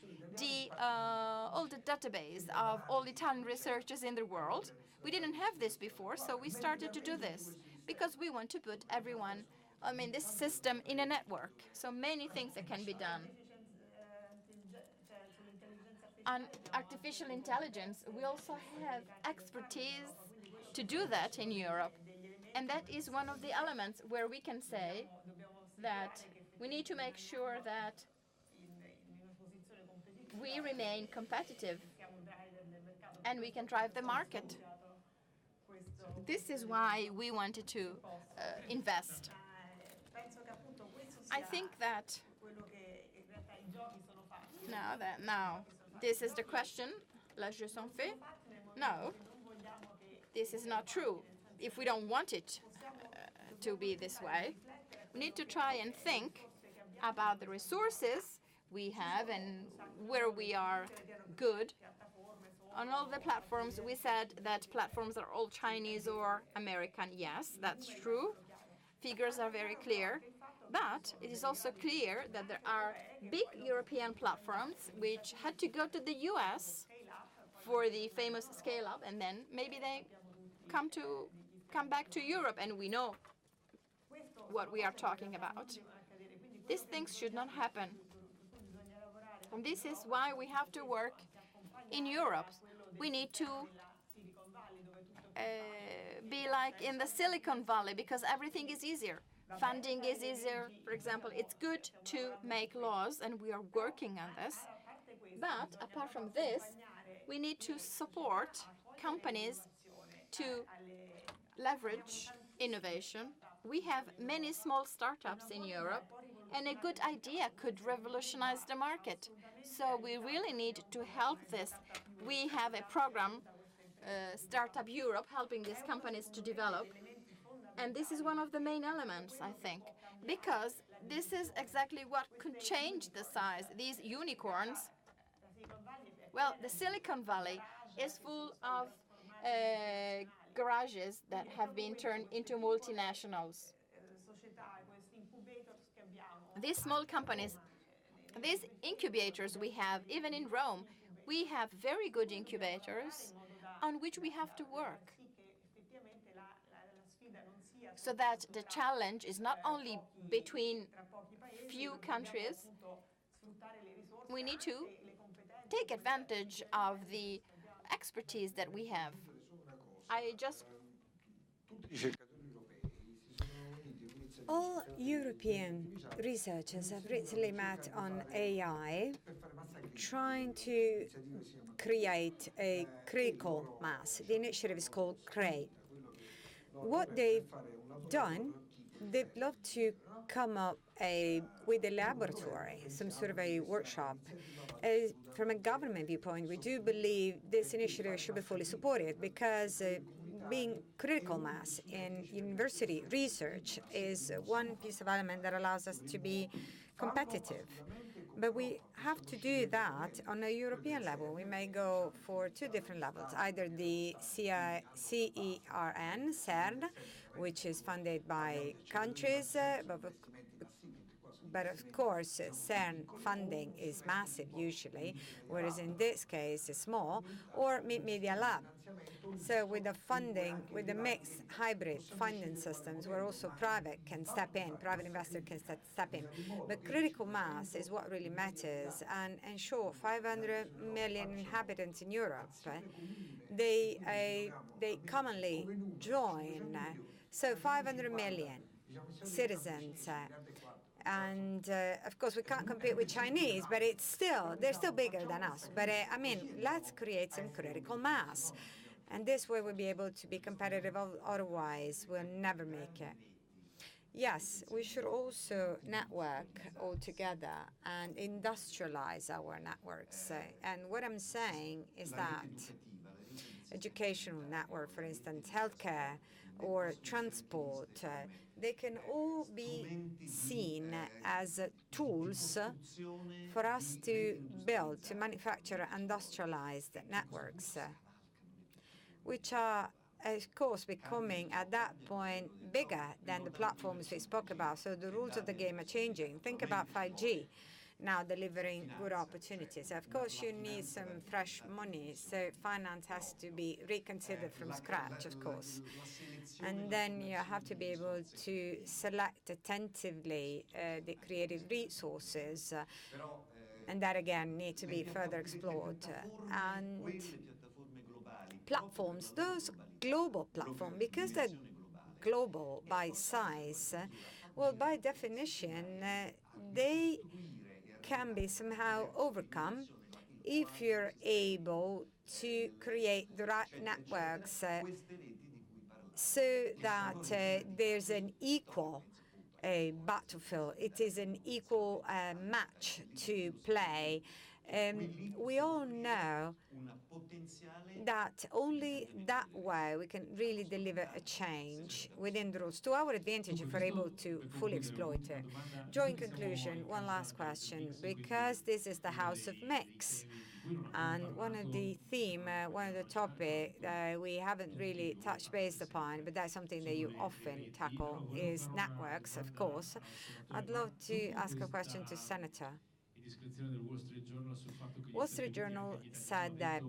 all the database of all Italian researchers in the world. We didn't have this before, so we started to do this because we want to put everyone, this system in a network. So many things that can be done. On artificial intelligence, we also have expertise to do that in Europe. And that is one of the elements where we can say that we need to make sure that we remain competitive and we can drive the market. This is why we wanted to invest. I think that now this is the question, les jeux sont faits? No, this is not true. If we don't want it to be this way, we need to try and think about the resources we have and where we are good. On all the platforms, we said that platforms are all Chinese or American. Yes, that's true. Figures are very clear. But it is also clear that there are big European platforms which had to go to the US for the famous scale-up, and then maybe they come back to Europe, and we know what we are talking about. These things should not happen. And this is why we have to work in Europe. We need to be like in the Silicon Valley, because everything is easier. Funding is easier. For example, it's good to make laws, and we are working on this. But apart from this, we need to support companies to leverage innovation. We have many small startups in Europe, and a good idea could revolutionize the market. So we really need to help this. We have a program, Startup Europe, helping these companies to develop. And this is one of the main elements, I think, because this is exactly what could change the size. These unicorns, well, the Silicon Valley is full of garages that have been turned into multinationals. These small companies, these incubators we have, even in Rome, we have very good incubators on which we have to work, so that the challenge is not only between few countries. We need to take advantage of the expertise that we have. All European researchers have recently met on AI, trying to create a critical mass. The initiative is called CREATE. What they've done, they'd love to come up with a laboratory, some sort of a workshop. From a government viewpoint, we do believe this initiative should be fully supported because being critical mass in university research is one piece of element that allows us to be competitive. But we have to do that on a European level. We may go for two different levels, either the CERN, which is funded by countries, but of course, CERN funding is massive usually, whereas in this case it's small, or Media Lab. So with the funding, with the mixed hybrid funding systems, where also private can step in, private investor can step in. But critical mass is what really matters. And sure, 500 million inhabitants in Europe, they commonly join. So 500 million citizens. And of course, we can't compete with Chinese, but they're still bigger than us. But I mean, let's create some critical mass. And this way we'll be able to be competitive, otherwise we'll never make it. Yes, we should also network all together and industrialize our networks. And what I'm saying is that educational network, for instance, healthcare or transport, they can all be seen as tools for us to build, to manufacture industrialized networks, which are, of course, becoming at that point bigger than the platforms we spoke about. So the rules of the game are changing. Think about 5G now delivering good opportunities. Of course, you need some fresh money, so finance has to be reconsidered from scratch, of course. And then you have to be able to select attentively the creative resources, and that again need to be further explored. And platforms, those global platforms, because they're global by size, well, by definition, they can be somehow overcome if you're able to create the right networks so that there's an equal battlefield. It is an equal match to play. We all know that only that way we can really deliver a change within the rules to our advantage if we're able to fully exploit it. Drawing conclusion, one last question, because this is the house of mix. And one of the topic we haven't really touched base upon, but that's something that you often tackle, is networks, of course. I'd love to ask a question to Senator. Wall Street Journal said that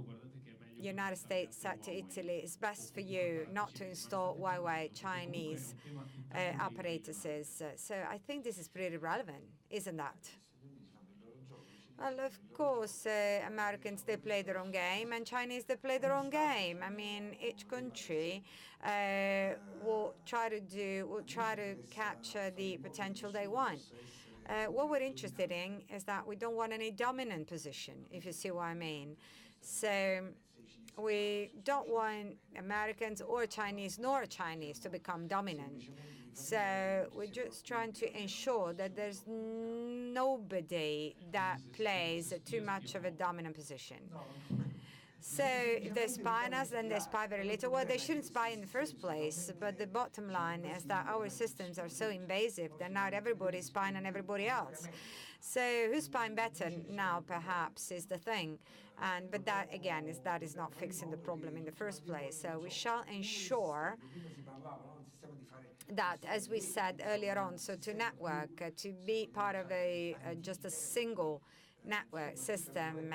United States said to Italy, it's best for you not to install Huawei Chinese apparatuses. So I think this is pretty relevant, isn't that? Well, of course, Americans, they play their own game, and Chinese, they play their own game. I mean, each country will try to capture the potential they want. What we're interested in is that we don't want any dominant position, if you see what I mean. So we don't want Americans or Chinese nor Chinese to become dominant. So we're just trying to ensure that there's nobody that plays too much of a dominant position. So if they spy on us, then they spy very little. Well, they shouldn't spy in the first place. But the bottom line is that our systems are so invasive that not everybody's spying on everybody else. So who's spying better now, perhaps, is the thing. But that, again, is not fixing the problem in the first place. So we shall ensure that, as we said earlier on, so to network, to be part of just a single network system,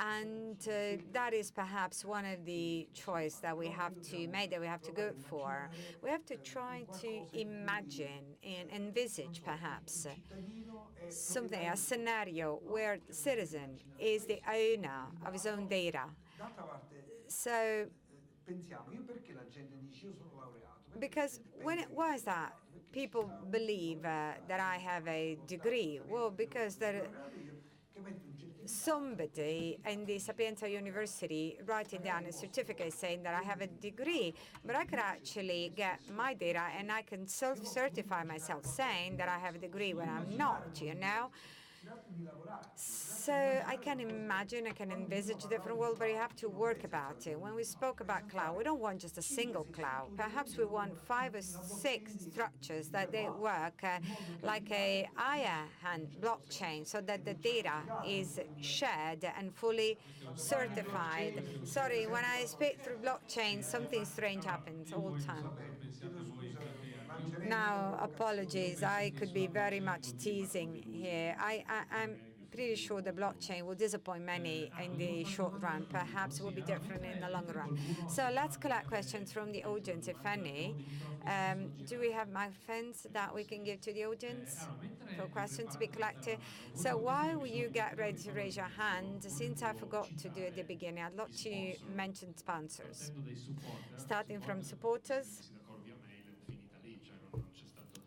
and that is perhaps one of the choices that we have to make, that we have to go for. We have to try to imagine and envisage perhaps something, a scenario where the citizen is the owner of his own data. So Because why is that? People believe that I have a degree. Well, because somebody in the Sapienza University writing down a certificate saying that I have a degree, but I could actually get my data and I can self-certify myself saying that I have a degree when I'm not, you know? So I can imagine, I can envisage a different world, but you have to work about it. When we spoke about cloud, we don't want just a single cloud. Perhaps we want 5 or 6 structures that they work like a hand blockchain, so that the data is shared and fully certified. Sorry, when I speak through blockchain, something strange happens all the time. Now, apologies, I could be very much teasing here. I'm pretty sure the blockchain will disappoint many in the short run. Perhaps it will be different in the long run. So let's collect questions from the audience, if any. Do we have microphones that we can give to the audience for questions to be collected? So while you get ready to raise your hand, since I forgot to do it at the beginning, I'd like to mention sponsors. Starting from supporters.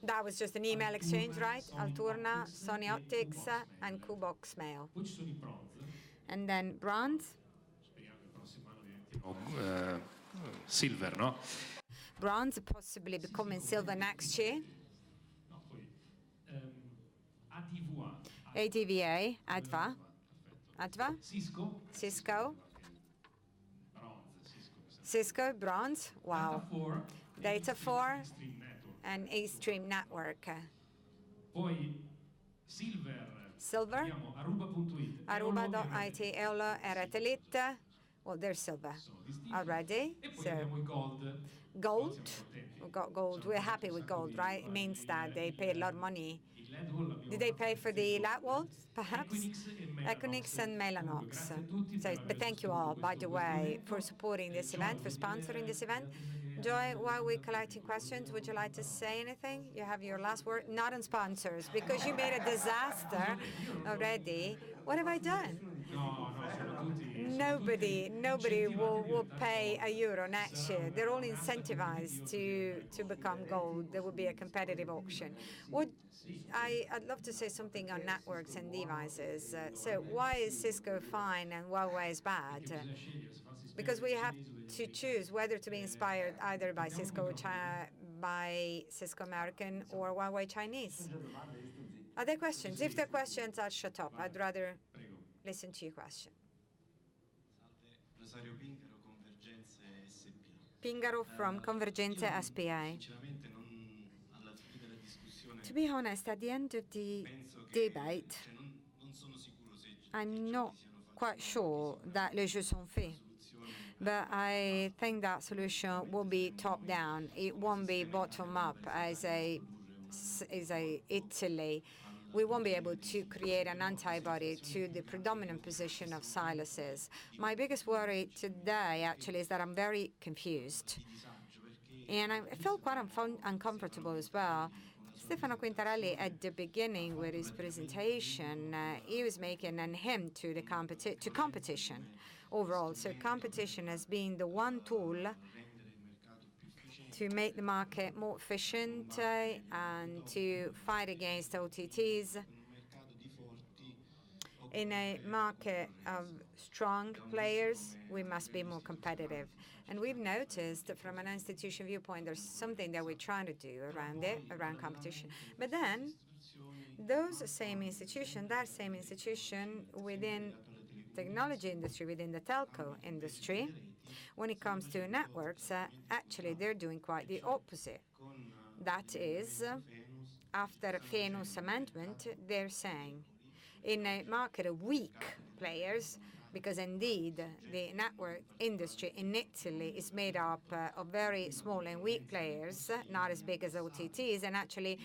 That was just an email exchange, right? Alturna, Sony Optics, and Qbox Mail. And then bronze. Silver, no? Bronze, possibly becoming silver next year. ADVA, ADVA. Cisco. Cisco, bronze, wow. Data 4. And Extreme Network. Silver. Aruba.it, Eolo, Eratelit. Well, there's silver already. So gold. We've got gold. We're happy with gold, right? It means that they pay a lot of money. Did they pay for the LED walls, perhaps? Equinix and Mellanox. So, but thank you all, by the way, for supporting this event, for sponsoring this event. Joy, while we're collecting questions, would you like to say anything? You have your last word. Not on sponsors, because you made a disaster already. What have I done? Nobody will pay €1 next year. They're all incentivized to become gold. There will be a competitive auction. I'd love to say something on networks and devices. So why is Cisco fine and Huawei is bad? Because we have to choose whether to be inspired either by Cisco American or Huawei Chinese. Are there questions? If there are questions, I'll shut up. I'd rather listen to your question. Pingaro from Convergenze SPA. To be honest, at the end of the debate, I'm not quite sure that les jeux sont faits. But I think that solution will be top-down. It won't be bottom-up as Italy. We won't be able to create an antibody to the predominant position of silences. My biggest worry today, actually, is that I'm very confused. And I felt quite uncomfortable as well. Stefano Quintarelli, at the beginning with his presentation, he was making an hint to the competition overall. So competition has been the one tool to make the market more efficient and to fight against OTTs. In a market of strong players, we must be more competitive. And we've noticed that from an institution viewpoint, there's something that we're trying to do around competition. But then, that same institution within technology industry, within the telco industry, when it comes to networks, actually they're doing quite the opposite. That is, after Fenus amendment, they're saying, in a market of weak players, because indeed the network industry in Italy is made up of very small and weak players, not as big as OTTs, and actually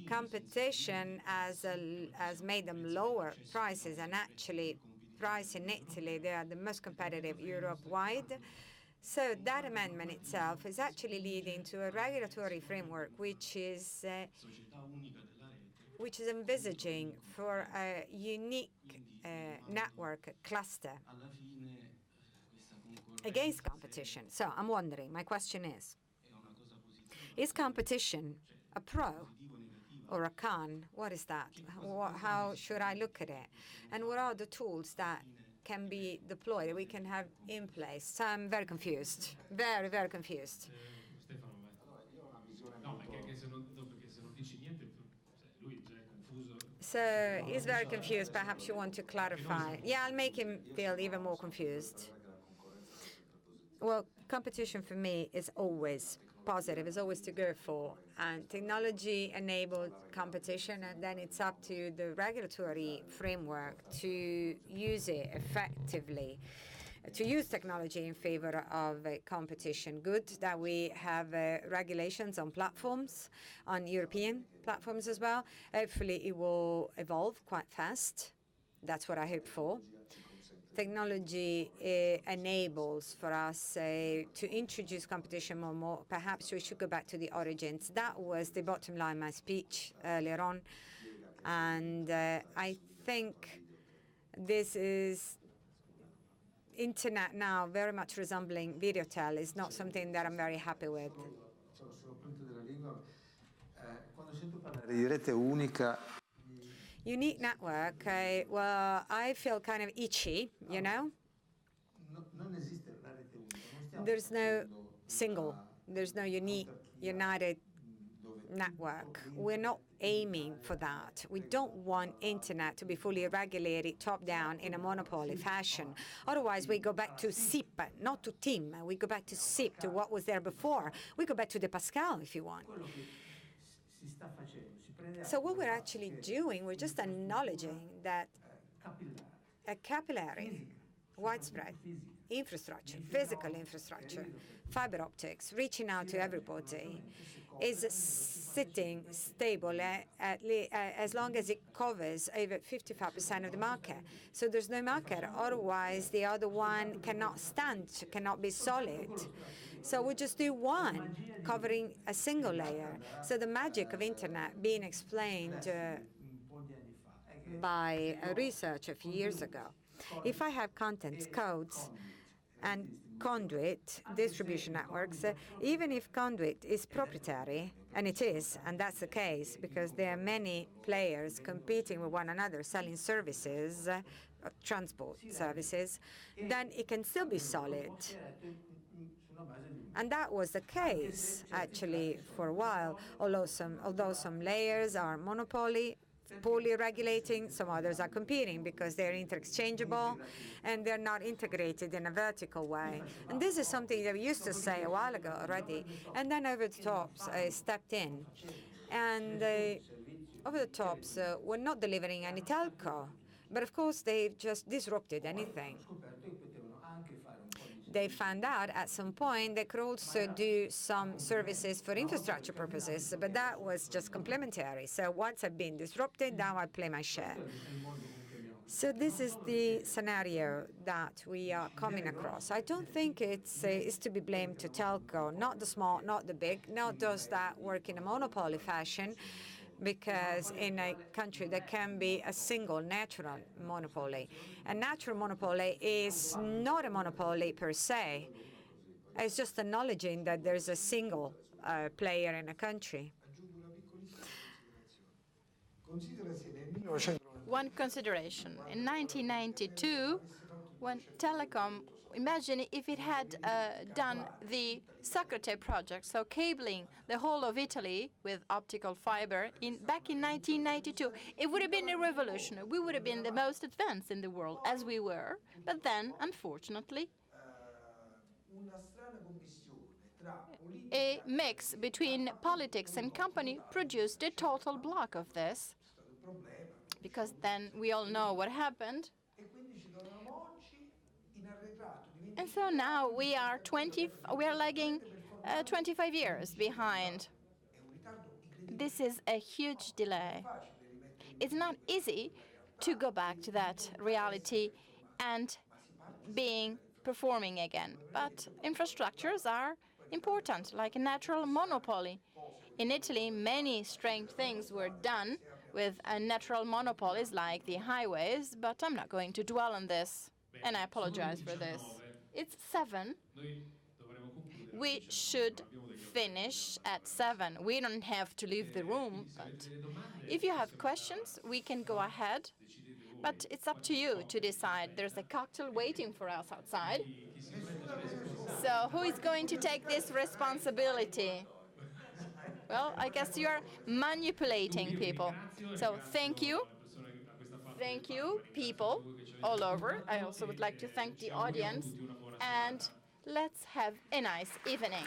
competition has made them lower prices, and actually price in Italy, they are the most competitive Europe-wide. So that amendment itself is actually leading to a regulatory framework which is envisaging for a unique network cluster against competition. So I'm wondering, my question is, Is competition a pro or a con? What is that? How should I look at it? And what are the tools that can be deployed, that we can have in place? So I'm very confused, very, very confused. Stefano, vai. No, perché anche se non dici niente, lui già è confuso. So he's very confused. Perhaps you want to clarify. Yeah, I'll make him feel even more confused. Well, competition for me is always positive, is always to go for. And technology-enabled competition, and then it's up to the regulatory framework to use it effectively, to use technology in favor of competition. Good that we have regulations on platforms, on European platforms as well. Hopefully it will evolve quite fast. That's what I hope for. Technology enables for us to introduce competition more and more. Perhaps we should go back to the origins. That was the bottom line of my speech earlier on. And I think this is internet now very much resembling videotel is not something that I'm very happy with. Di rete unica. Unique network, well, I feel kind of itchy, you know? There's no single, there's no unique, united network. We're not aiming for that. We don't want internet to be fully regulated top-down in a monopoly fashion. Otherwise, we go back to SIP, not to TIM. We go back to SIP, to what was there before. We go back to the Pascal, if you want. So what we're actually doing, we're just acknowledging that a capillary, widespread infrastructure, physical infrastructure, fiber optics, reaching out to everybody, is sitting stable as long as it covers over 55% of the market. So there's no market. Otherwise, the other one cannot stand, cannot be solid. So we just do one, covering a single layer. So the magic of internet being explained by a research a few years ago. If I have contents, codes, and conduit distribution networks, even if conduit is proprietary, and it is, and that's the case because there are many players competing with one another, selling services, transport services, then it can still be solid. And that was the case, actually, for a while, although some layers are monopoly, poorly regulating, some others are competing because they're interchangeable and they're not integrated in a vertical way. And this is something that we used to say a while ago already. And then over-the-tops stepped in. And over-the-tops were not delivering any telco. But of course, they've just disrupted anything. They found out at some point they could also do some services for infrastructure purposes, but that was just complementary. So once I've been disrupted, now I play my share. So this is the scenario that we are coming across. I don't think it's to be blamed to telco, not the small, not the big, not those that work in a monopoly fashion, because in a country there can be a single natural monopoly. A natural monopoly is not a monopoly per se. It's just acknowledging that there's a single player in a country. One consideration. In 1992, when telecom, imagine if it had done the Socrates project, so cabling the whole of Italy with optical fiber back in 1992, it would have been a revolution. We would have been the most advanced in the world, as we were. But then, unfortunately, a mix between politics and company produced a total block of this, because then we all know what happened. And so now we are lagging 25 years behind. This is a huge delay. It's not easy to go back to that reality and performing again. But infrastructures are important, like a natural monopoly. In Italy, many strange things were done with natural monopolies like the highways, but I'm not going to dwell on this, and I apologize for this. It's 7. We should finish at 7. We don't have to leave the room, but if you have questions, we can go ahead. But it's up to you to decide. There's a cocktail waiting for us outside. So who is going to take this responsibility? Well, I guess you're manipulating people. So thank you. Thank you, people all over. I also would like to thank the audience. And let's have a nice evening.